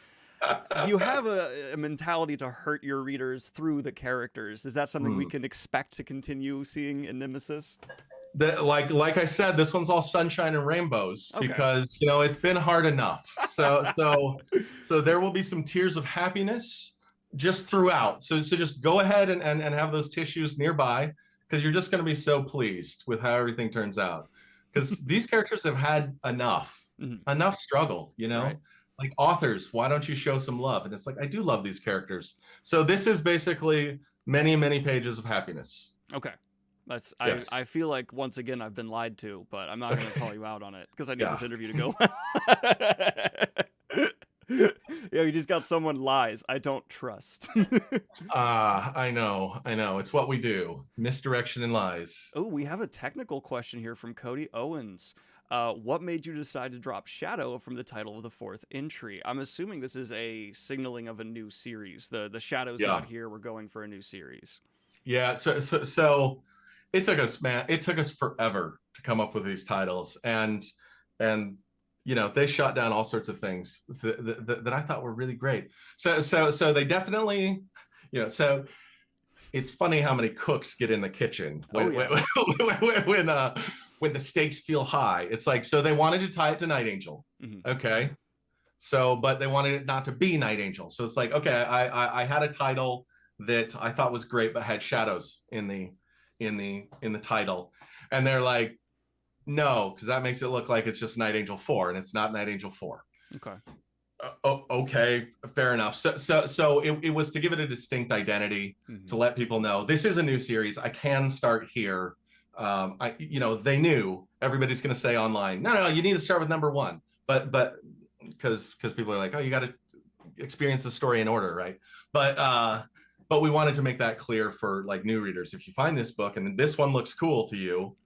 You have a mentality to hurt your readers through the characters. Is that something we can expect to continue seeing in Nemesis? Like I said, this one's all sunshine and rainbows, because it's been hard enough. So there will be some tears of happiness just throughout. So just go ahead and have those tissues nearby, because you're just going to be so pleased with how everything turns out. Because these characters have had enough struggle, Right. Like authors, why don't you show some love? And it's like, I do love these characters. So this is basically many, many pages of happiness. Okay. I feel like once again I've been lied to, but I'm not going to call you out on it because I need this interview to go. You just got someone lies I don't trust. I know. It's what we do. Misdirection and lies. Oh, we have a technical question here from Cody Owens. What made you decide to drop Shadow from the title of the fourth entry? I'm assuming this is a signaling of a new series. The Shadow's not here. We're going for a new series. Yeah. So it took us, man. It took us forever to come up with these titles, and they shot down all sorts of things that I thought were really great. So they definitely, So it's funny how many cooks get in the kitchen when the stakes feel high. It's like, so they wanted to tie it to Night Angel. Okay. So, but they wanted it not to be Night Angel. So it's like, okay, I had a title that I thought was great, but had shadows in the title. And they're like, no, because that makes it look like it's just Night Angel 4, and it's not Night Angel 4. Okay. Okay, fair enough. So it was to give it a distinct identity, to let people know this is a new series. I can start here. They knew everybody's going to say online, no, you need to start with number 1, but because people are like, oh, you got to experience the story in order, right? But we wanted to make that clear for like new readers. If you find this book and this one looks cool to you,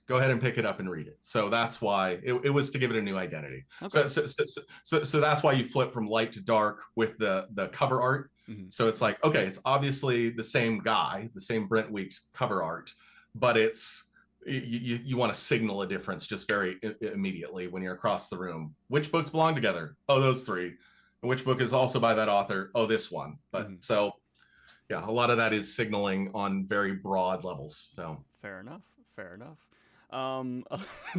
go ahead and pick it up and read it. So that's why it was to give it a new identity. Okay. So that's why you flip from light to dark with the cover art. So it's like, okay, it's obviously the same guy, the same Brent Weeks cover art, but it's you want to signal a difference just very immediately when you're across the room. Which books belong together? Oh, those 3. And which book is also by that author? Oh, this one. But so yeah, a lot of that is signaling on very broad levels. So fair enough.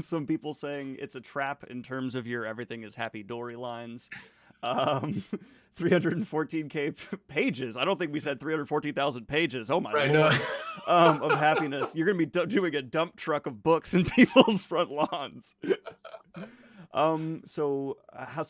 Some people saying it's a trap in terms of your everything is happy Dory lines. 314k pages. I don't think we said 314,000 pages. Oh my Lord. Of happiness. You're gonna be doing a dump truck of books in people's front lawns. So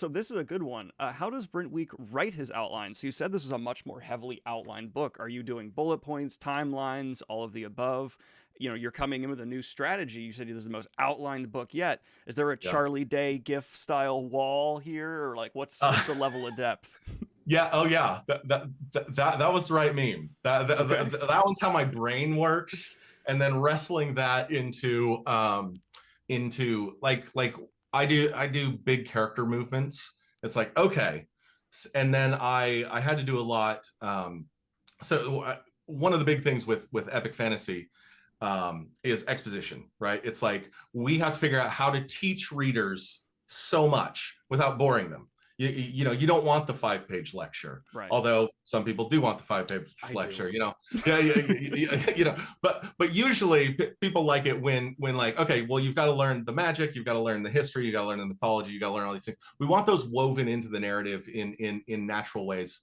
this is a good one. How does Brent Week write his outlines? So you said this was a much more heavily outlined book. Are you doing bullet points, timelines, all of the above? You know, you're coming in with a new strategy. You said this is the most outlined book yet. Is there a Yeah. Charlie Day GIF style wall here, or like what's the level of depth? Yeah. Oh, yeah. That was the right meme. Okay. That one's how my brain works, and then wrestling that into like I do big character movements. It's like, okay, and then I had to do a lot. One of the big things with epic fantasy is exposition, right? It's like we have to figure out how to teach readers so much without boring them. You know, you don't want the 5-page lecture, Right. although some people do want the 5-page lecture. Do. You know, you know, but usually people like it when like, okay, well, you've got to learn the magic, you've got to learn the history, you got to learn the mythology, you got to learn all these things. We want those woven into the narrative in natural ways.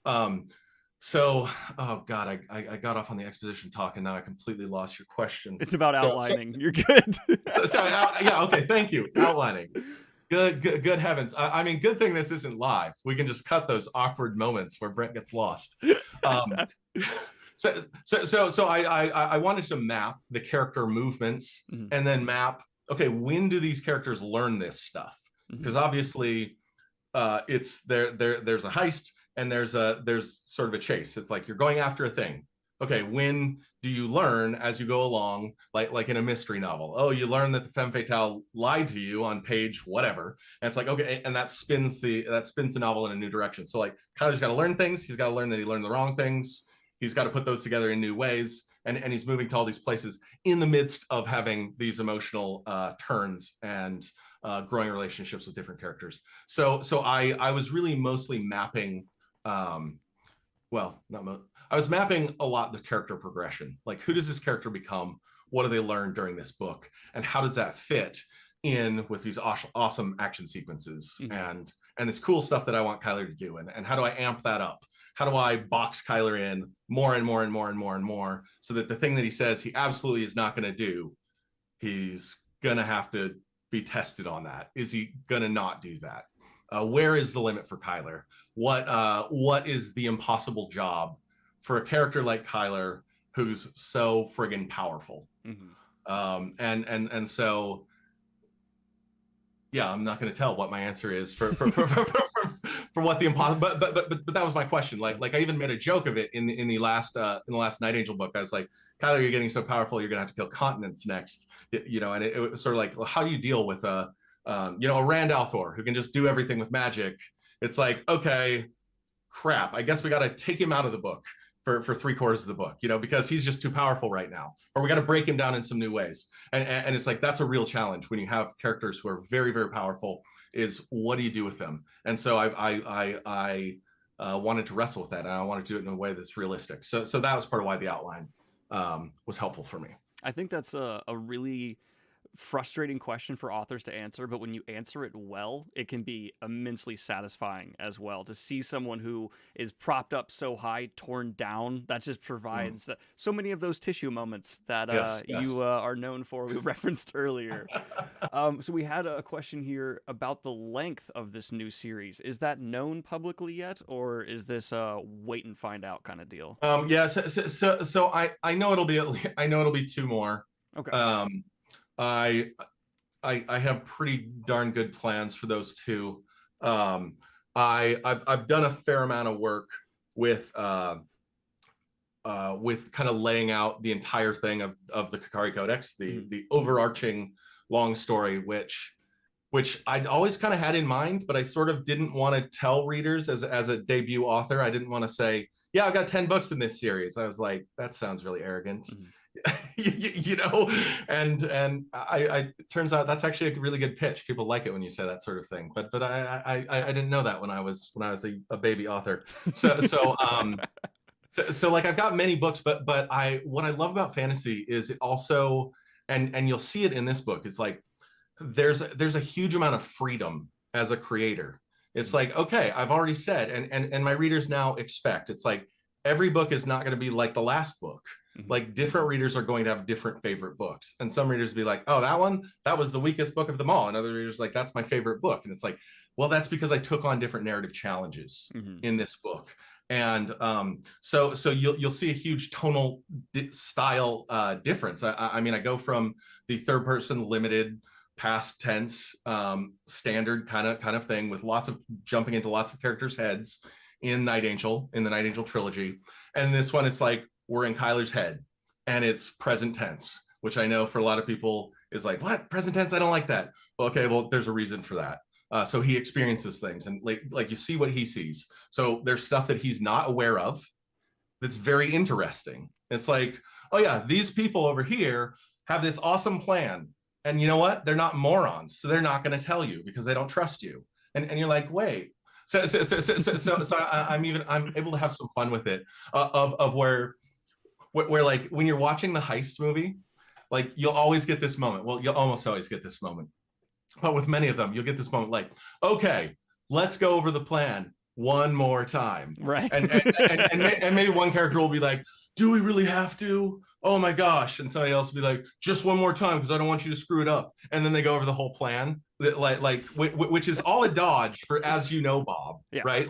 So, oh God, I got off on the exposition talk and now I completely lost your question. It's about outlining. You're good. Yeah, okay, thank you. Outlining. Good heavens. I mean, good thing this isn't live. We can just cut those awkward moments where Brent gets lost. So I wanted to map the character movements and then map, okay, when do these characters learn this stuff? Because obviously it's there's a heist and there's sort of a chase. It's like you're going after a thing. Okay, when do you learn as you go along, like in a mystery novel? Oh, you learn that the femme fatale lied to you on page whatever, and it's like, okay, and that spins the novel in a new direction. So like Kyler's got to learn things. He's got to learn that he learned the wrong things. He's got to put those together in new ways, and he's moving to all these places in the midst of having these emotional turns and growing relationships with different characters. So I was really mostly mapping. I was mapping a lot the character progression. Like, who does this character become? What do they learn during this book? And how does that fit in with these awesome action sequences and this cool stuff that I want Kyler to do? And how do I amp that up? How do I box Kyler in more and more and more and more and more so that the thing that he says he absolutely is not going to do, he's going to have to be tested on that. Is he going to not do that? Where is the limit for Kyler? What is the impossible job for a character like Kyler, who's so friggin' powerful? And so, yeah, I'm not going to tell what my answer is for what the impossible. But that was my question. Like I even made a joke of it in the last Night Angel book. I was like, Kyler, you're getting so powerful, you're going to have to kill continents next. You know, and it was sort of like, well, how do you deal with a Rand al'Thor who can just do everything with magic? It's like, okay, crap, I guess we got to take him out of the book for 3/4 of the book, you know, because he's just too powerful right now, or we got to break him down in some new ways. And it's like, that's a real challenge when you have characters who are very, very powerful, is what do you do with them? And so I wanted to wrestle with that, and I wanted to do it in a way that's realistic. So that was part of why the outline was helpful for me. I think that's a really frustrating question for authors to answer, but when you answer it well, it can be immensely satisfying as well. To see someone who is propped up so high torn down, that just provides so many of those tissue moments that Yes. you are known for. We referenced earlier. So we had a question here about the length of this new series. Is that known publicly yet, or is this a wait and find out kind of deal? Yeah. So I know it'll be 2 more. Okay. I have pretty darn good plans for those 2. I've done a fair amount of work with kind of laying out the entire thing of the Kakari Codex, the overarching long story, which I'd always kind of had in mind, but I sort of didn't want to tell readers as a debut author. I didn't want to say, yeah, I've got 10 books in this series. I was like, that sounds really arrogant. You know, and I it turns out that's actually a really good pitch. People like it when you say that sort of thing. But I didn't know that when I was a baby author. So like, I've got many books, but what I love about fantasy is it also, and you'll see it in this book, it's like there's a huge amount of freedom as a creator. It's like, okay, I've already said, and my readers now expect, it's like every book is not going to be like the last book. Mhm. Like different readers are going to have different favorite books. And some readers be like, oh, that was the weakest book of them all. And other readers like, that's my favorite book. And it's like, well, that's because I took on different narrative challenges Mhm. in this book. And so you'll see a huge tonal style difference. I mean, I go from the third person limited past tense standard kind of thing with lots of jumping into lots of characters' heads in Night Angel, in the Night Angel trilogy. And this one, it's like we're in Kyler's head and it's present tense, which I know for a lot of people is like, what? Present tense? I don't like that. Well, okay, well, there's a reason for that. So he experiences things and like you see what he sees. So there's stuff that he's not aware of that's very interesting. It's like, oh yeah, these people over here have this awesome plan. And you know what? They're not morons. So they're not going to tell you because they don't trust you. And you're like, wait. So I'm able to have some fun with it of where like when you're watching the heist movie, like you'll always get this moment. Well, you'll almost always get this moment. But with many of them, you'll get this moment like, okay, let's go over the plan one more time. Right. And maybe one character will be like, do we really have to? Oh my gosh. And somebody else will be like, just one more time because I don't want you to screw it up. And then they go over the whole plan, which is all a dodge for As You Know, Bob. Yeah. Right?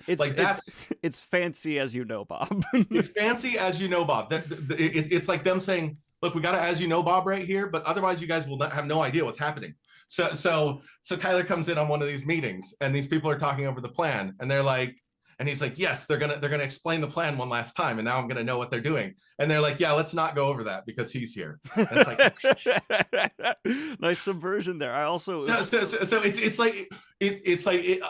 It's fancy As You Know, Bob. It's fancy As You Know, Bob. It's like them saying, look, we got an As You Know, Bob right here, but otherwise you guys will have no idea what's happening. So Kyler comes in on one of these meetings and these people are talking over the plan and they're like, and he's like, yes, they're gonna explain the plan one last time, and now I'm gonna know what they're doing. And they're like, yeah, let's not go over that because he's here. And it's like, nice subversion there. I also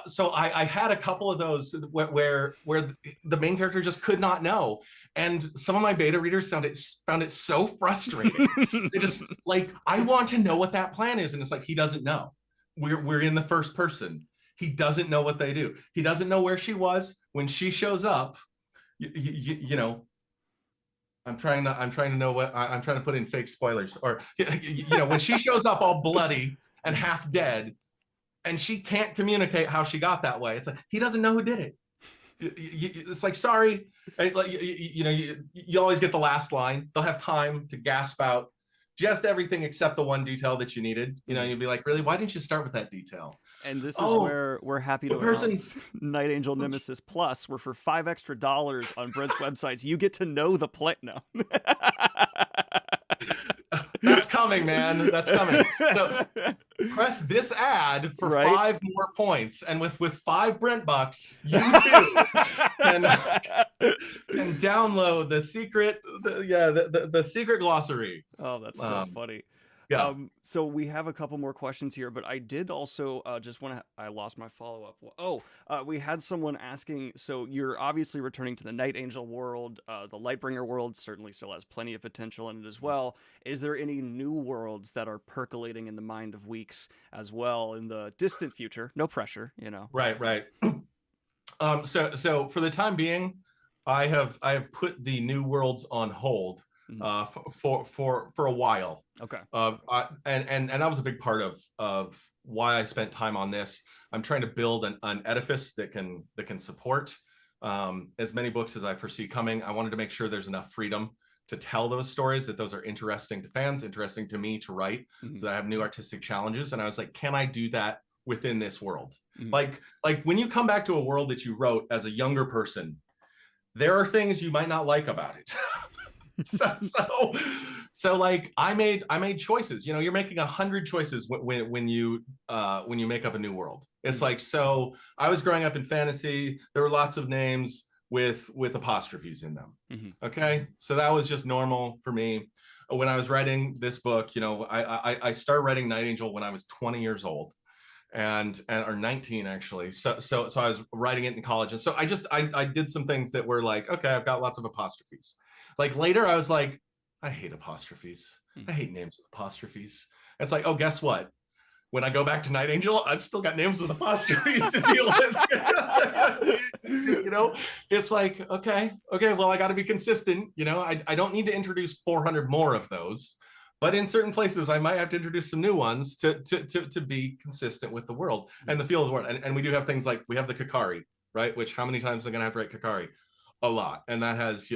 so I had a couple of those where the main character just could not know, and some of my beta readers found it so frustrating. They just like, I want to know what that plan is, and it's like he doesn't know. We're in the first person. He doesn't know what they do. He doesn't know where she was when she shows up. You know, I'm trying to put in fake spoilers, or when she shows up all bloody and half dead, and she can't communicate how she got that way. It's like he doesn't know who did it. It's like, sorry, you always get the last line. They'll have time to gasp out just everything except the one detail that you needed. You'd be like, really? Why didn't you start with that detail? And this is where we're happy to announce Night Angel Nemesis Plus, where for $5 extra on Brent's websites, you get to know the play. No. That's coming, man. That's coming. So press this ad for 5 more points, and with 5 Brent bucks, you too can download the secret, the secret glossary. Oh, that's so funny. Yeah. So we have a couple more questions here, but I did also just want to. I lost my follow-up. We had someone asking. So you're obviously returning to the Night Angel world. The Lightbringer world certainly still has plenty of potential in it as well. Is there any new worlds that are percolating in the mind of Weeks as well in the distant future? No pressure, Right. So for the time being, I have put the new worlds on hold. For a while. Okay. And that was a big part of why I spent time on this. I'm trying to build an edifice that can support as many books as I foresee coming. I wanted to make sure there's enough freedom to tell those stories, that those are interesting to fans, interesting to me to write, so that I have new artistic challenges. And I was like, can I do that within this world? Like when you come back to a world that you wrote as a younger person, there are things you might not like about it. So like I made choices. You're making 100 choices when you make up a new world. It's like, so I was growing up in fantasy. There were lots of names with apostrophes in them. Okay, so that was just normal for me. When I was writing this book, I started writing Night Angel when I was 20 years old. Or 19 actually. So I was writing it in college, and so I did some things that were like, okay, I've got lots of apostrophes. Like later, I was like, I hate apostrophes. I hate names with apostrophes. And it's like, oh, guess what? When I go back to Night Angel, I've still got names with apostrophes to deal with. It's like, okay, well, I got to be consistent. I don't need to introduce 400 more of those. But in certain places, I might have to introduce some new ones to be consistent with the world and the feel of the world. And we do have things like, we have the Kakari, right? Which, how many times am I going to have to write Kakari? a lot, and that has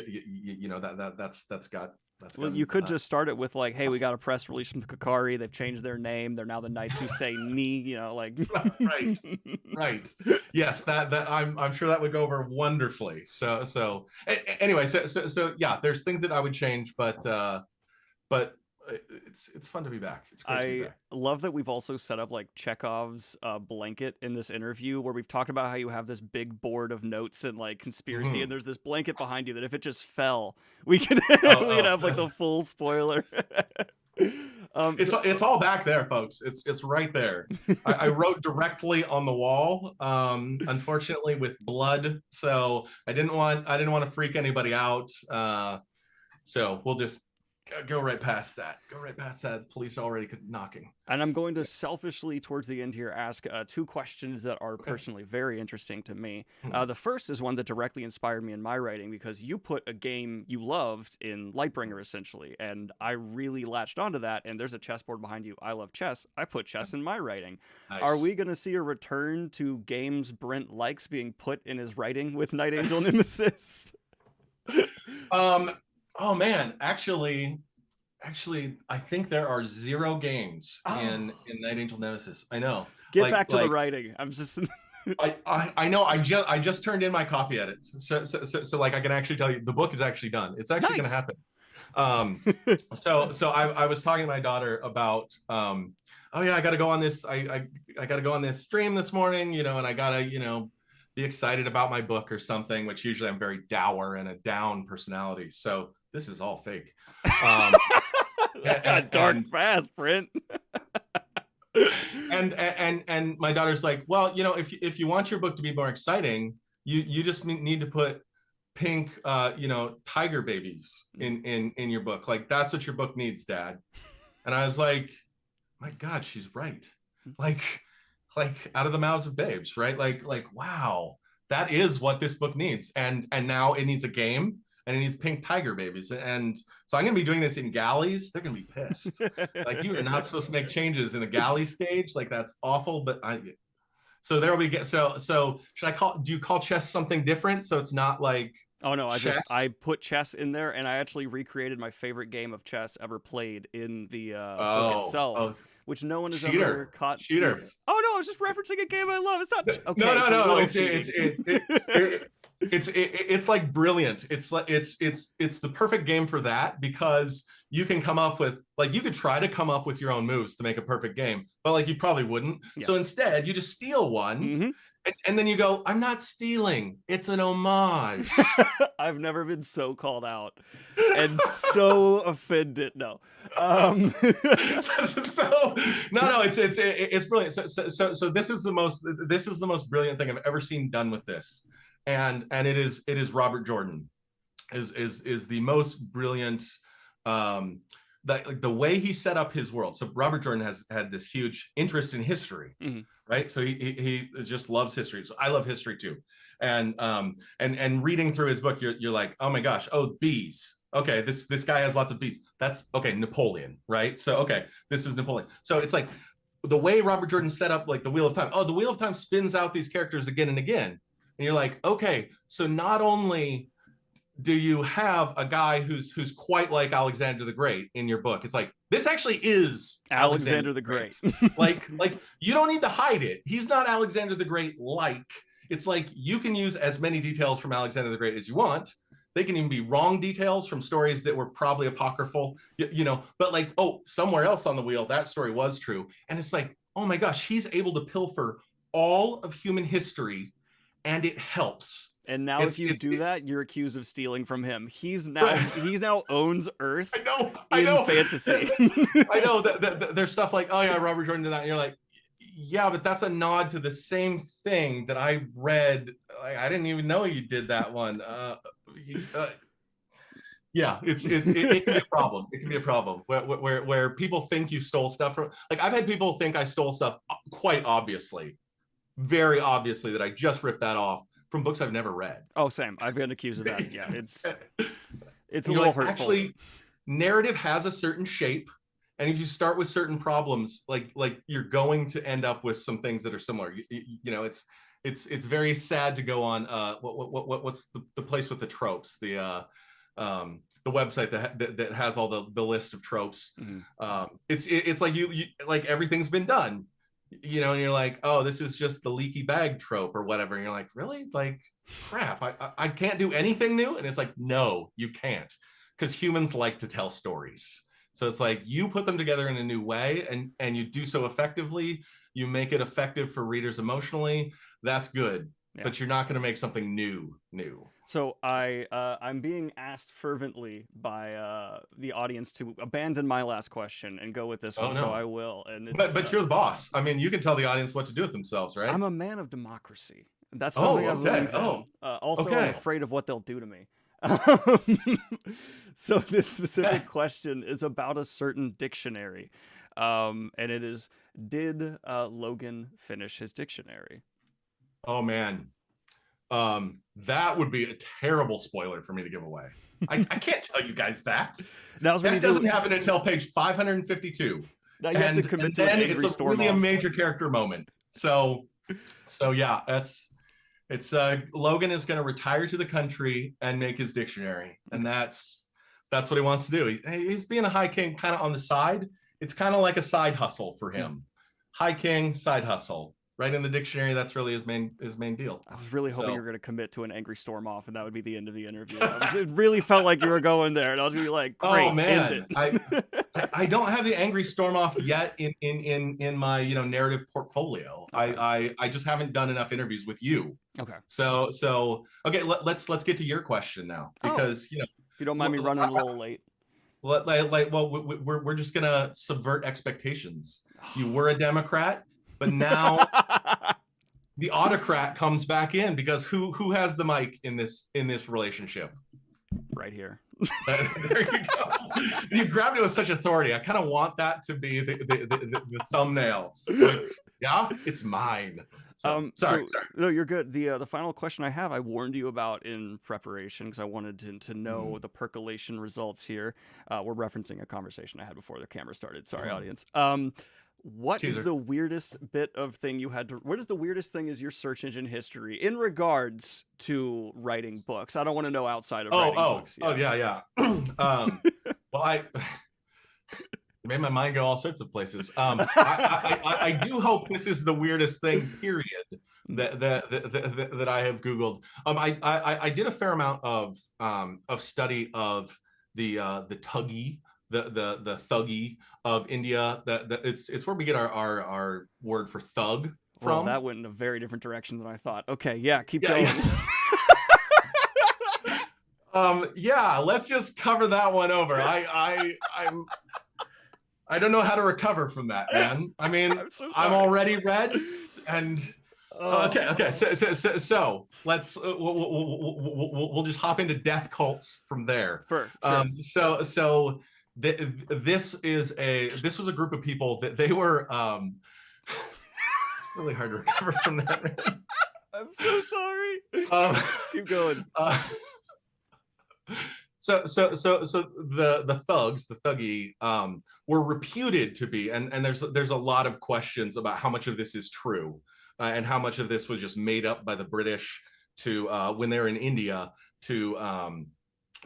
that's got. Well, you could just start it with like, hey, we got a press release from the Kakari. They've changed their name. They're now the Knights Who Say Ni. Like. right. Yes, that I'm sure that would go over wonderfully. So anyway, so yeah, there's things that I would change, but it's fun to be back. It's great to be back. I love that we've also set up like Chekhov's blanket in this interview, where we've talked about how you have this big board of notes and like conspiracy, and there's this blanket behind you that if it just fell, we could have like the full spoiler. It's all back there, folks. It's right there. I wrote directly on the wall, unfortunately with blood, so I didn't want to freak anybody out. So we'll just go right past that. Police are already knocking. And I'm going to selfishly, towards the end here, ask 2 questions that are personally very interesting to me. The first is one that directly inspired me in my writing, because you put a game you loved in Lightbringer, essentially, and I really latched onto that, and there's a chessboard behind you. I love chess. I put chess in my writing. Nice. Are we going to see a return to games Brent likes being put in his writing with Night Angel Nemesis? Oh man, actually, I think there are 0 games in Night Angel Nemesis. I know. Get back to the writing. I'm just. I know. I just turned in my copy edits, so like I can actually tell you the book is actually done. It's actually going to happen. So I was talking to my daughter about oh yeah, I got to go on this. I got to go on this stream this morning, and I gotta be excited about my book or something. Which usually I'm very dour and a down personality. So this is all fake. That got dark fast, Brent. and my daughter's like, well, if you want your book to be more exciting, you just need to put pink tiger babies in your book. Like that's what your book needs, Dad. And I was like, my God, she's right. Like out of the mouths of babes, right? Like wow, that is what this book needs. And now it needs a game. And it needs pink tiger babies. And so I'm going to be doing this in galleys. They're going to be pissed. Like, you are not supposed to make changes in the galley stage. Like, that's awful. But so there will be, so do you call chess something different? So it's not like, oh no, I put chess in there, and I actually recreated my favorite game of chess ever played in the book itself. Which no one has ever caught. Cheaters. Oh no, I was just referencing a game I love. It's not. Okay, no. It's like brilliant. It's the perfect game for that, because you can come up with, like, you could try to come up with your own moves to make a perfect game, but like you probably wouldn't. Yeah. So instead you just steal one, and then you go, I'm not stealing, it's an homage. I've never been so called out and so offended. No. No, it's brilliant. So this is the most brilliant thing I've ever seen done with this. And it is Robert Jordan is the most brilliant, the way he set up his world. So Robert Jordan has had this huge interest in history, right? So he just loves history. So I love history too. And reading through his book, you're like, oh my gosh, bees. Okay, this guy has lots of bees. That's okay, Napoleon, right? So okay, this is Napoleon. So it's like the way Robert Jordan set up like the Wheel of Time. Oh, the Wheel of Time spins out these characters again and again. And you're like, okay, so not only do you have a guy who's quite like Alexander the Great in your book, it's like, this actually is Alexander the Great. like you don't need to hide it. He's not Alexander the Great. It's like you can use as many details from Alexander the Great as you want. They can even be wrong details from stories that were probably apocryphal, but like, somewhere else on the wheel, that story was true. And it's like, oh my gosh, he's able to pilfer all of human history, and it helps. And now if you do that, you're accused of stealing from him. He's now owns Earth. I know. Fantasy. I know that there's stuff like, oh yeah, Robert Jordan did that. And you're like, yeah, but that's a nod to the same thing that I read. Like, I didn't even know you did that one. Yeah, it can be a problem. It can be a problem where people think you stole stuff from. Like, I've had people think I stole stuff quite obviously, very obviously, that I just ripped that off from books I've never read. Oh, same. I've been accused of that. Yeah, it's a little hurtful. Actually, narrative has a certain shape, and if you start with certain problems, like you're going to end up with some things that are similar. it's very sad to go on what's the place with the tropes, the website that has all the list of tropes. It's like you like everything's been done, you know, and you're like, oh, this is just the leaky bag trope or whatever, and you're like, really? Like, crap, I can't do anything new? And it's like, no, you can't, because humans like to tell stories. So it's like, you put them together in a new way, and you do so effectively, you make it effective for readers emotionally, that's good. Yeah. But you're not going to make something new. So I'm being asked fervently by the audience to abandon my last question and go with this one. No. So I will. And it's, but you're the boss. I mean, you can tell the audience what to do with themselves, right? I'm a man of democracy. That's something I believe in. Also, I'm afraid of what they'll do to me. So this specific question is about a certain dictionary, and it is: did Logan finish his dictionary? Oh man, that would be a terrible spoiler for me to give away. I can't tell you guys that. That doesn't happen until page 552. Now you have to commit to then it's really a major character moment. So yeah, it's Logan is going to retire to the country and make his dictionary, and that's what he wants to do. He's being a High King kind of on the side. It's kind of like a side hustle for him. High King, side hustle. Right in the dictionary, that's really his main deal. I was really hoping you were going to commit to an angry storm off, and that would be the end of the interview. It really felt like you were going there, and I was going to be like, "Great, oh man, I don't have the angry storm off yet in my narrative portfolio. Okay. I just haven't done enough interviews with you. Okay. So okay, let's get to your question now, because if you don't mind me running a little late. We're just gonna subvert expectations. You were a Democrat. But now the autocrat comes back in, because who has the mic in this relationship? Right here. There you go. You grabbed it with such authority. I kind of want that to be the thumbnail. Like, yeah, it's mine. Sorry. No, you're good. The final question I have, I warned you about in preparation, because I wanted to know the percolation results here. We're referencing a conversation I had before the camera started. Sorry, audience. What is the weirdest bit of thing you had to? What is the weirdest thing is your search engine history in regards to writing books? I don't want to know outside of writing books. Yeah. Well, I made my mind go all sorts of places. I do hope this is the weirdest thing, period, that I have Googled. I did a fair amount of study of the Thuggy. The Thuggy of India. It's where we get our word for thug from. Well, that went in a very different direction than I thought. Okay, yeah, keep going. Yeah, let's just cover that one over. I don't know how to recover from that, man. I mean, I'm already red, and okay. So let's we'll just hop into death cults from there. Sure. So. This was a group of people that they were it's really hard to recover from that, man. I'm so sorry. Keep going. So the thugs, the Thuggy, were reputed to be, and there's a lot of questions about how much of this is true, and how much of this was just made up by the British to when they were in India to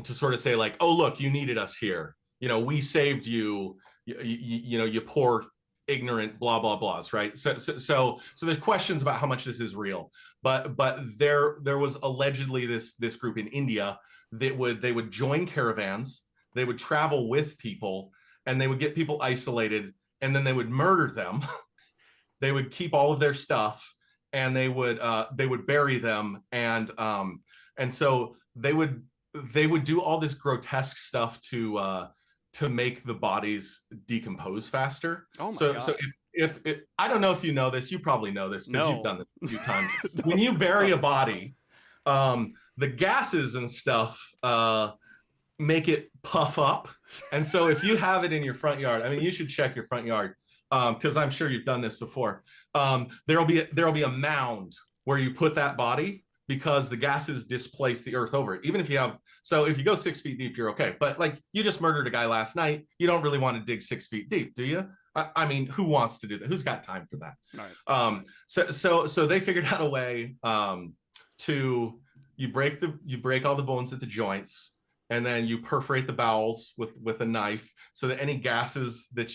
sort of say like, oh look, you needed us here. We saved you, you poor, ignorant, blah, blah, blahs, right? So there's questions about how much this is real, but there was allegedly this group in India that they would join caravans, they would travel with people, and they would get people isolated, and then they would murder them. They would keep all of their stuff, and they would bury them, and so they would do all this grotesque stuff to make the bodies decompose faster. Oh my God. So if I don't know if you know this, you probably know this because you've done it a few times. When you bury a body, the gases and stuff make it puff up. And so if you have it in your front yard, I mean, you should check your front yard, because I'm sure you've done this before. There'll be a mound where you put that body, because the gases displace the earth over it. Even if you have, so if you go 6 feet deep, you're okay. But like, you just murdered a guy last night. You don't really want to dig 6 feet deep, do you? I mean, who wants to do that? Who's got time for that? Right. So they figured out a way to you break all the bones at the joints, and then you perforate the bowels with a knife, so that any gases that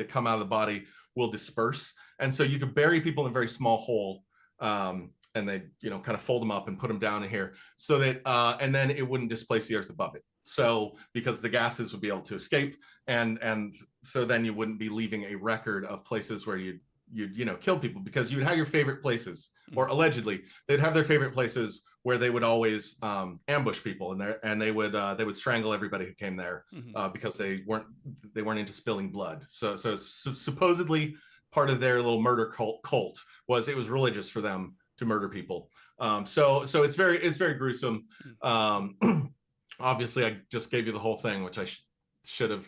come out of the body will disperse. And so you could bury people in a very small hole, and they kind of fold them up and put them down in here, so that and then it wouldn't displace the earth above it. So because the gases would be able to escape, and so then you wouldn't be leaving a record of places where you'd kill people, because you would have your favorite places, or allegedly they'd have their favorite places where they would always ambush people, and they would strangle everybody who came there, because they weren't into spilling blood. So supposedly part of their little murder cult was it was religious for them to murder people. So it's very gruesome. Obviously, I just gave you the whole thing, which I should have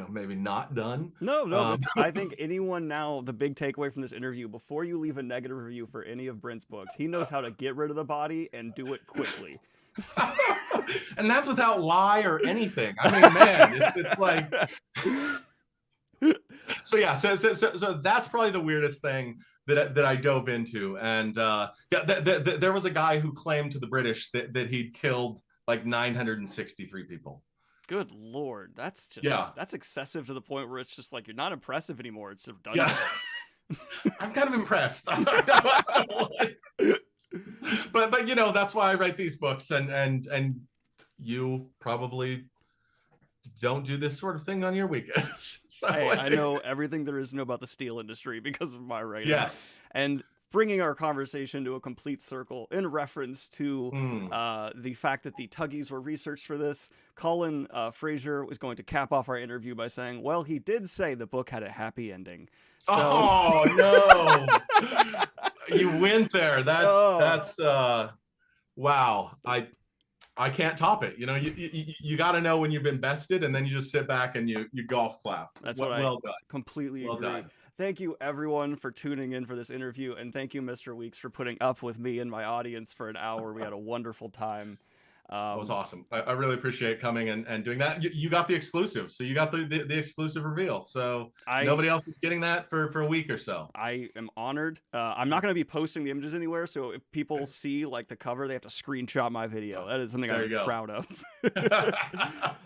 maybe not done. No. I think anyone now, the big takeaway from this interview, before you leave a negative review for any of Brent's books, he knows how to get rid of the body and do it quickly. And that's without lie or anything. I mean, man, it's like so yeah, so that's probably the weirdest thing that I dove into. And there was a guy who claimed to the British that he'd killed like 963 people. Good Lord, that's just that's excessive to the point where it's just like, you're not impressive anymore. It's done. Yeah. I'm kind of impressed. but that's why I write these books, and you probably don't do this sort of thing on your weekends. So hey, I know everything there is to know about the steel industry because of my writing. Yes. And bringing our conversation to a complete circle in reference to the fact that the Tuggies were researched for this, Colin Fraser was going to cap off our interview by saying, well, he did say the book had a happy ending. So... Oh, no. You went there. That's wow. I can't top it. You got to know when you've been bested, and then you just sit back and you golf clap. That's well done. Completely well agree. Done. Thank you, everyone, for tuning in for this interview, and thank you, Mr. Weeks, for putting up with me and my audience for an hour. We had a wonderful time. That was awesome. I really appreciate coming and doing that. You got the exclusive, so you got the exclusive reveal. So nobody else is getting that for a week or so. I am honored. I'm not going to be posting the images anywhere, so if people see like the cover, they have to screenshot my video. That is something I'm proud of.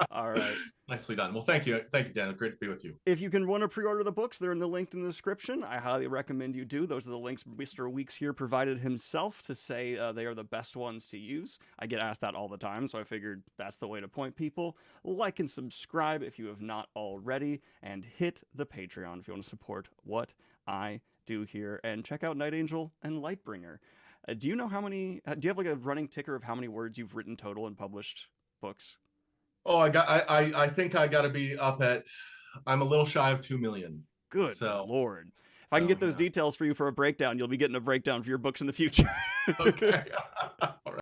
All right. Nicely done. Well, thank you, Dan. Great to be with you. If you can want to pre-order the books, they're in the link in the description. I highly recommend you do. Those are the links Mr. Weeks here provided himself to say they are the best ones to use. I get asked that all the time, so I figured that's the way to point people. Like and subscribe if you have not already, and hit the Patreon if you want to support what I do here. And check out Night Angel and Lightbringer. Do you know how many? Do you have like a running ticker of how many words you've written total in published books? Oh, I think I got to be up at, I'm a little shy of 2 million. Good Lord. If I can get those details for you for a breakdown, you'll be getting a breakdown for your books in the future. Okay.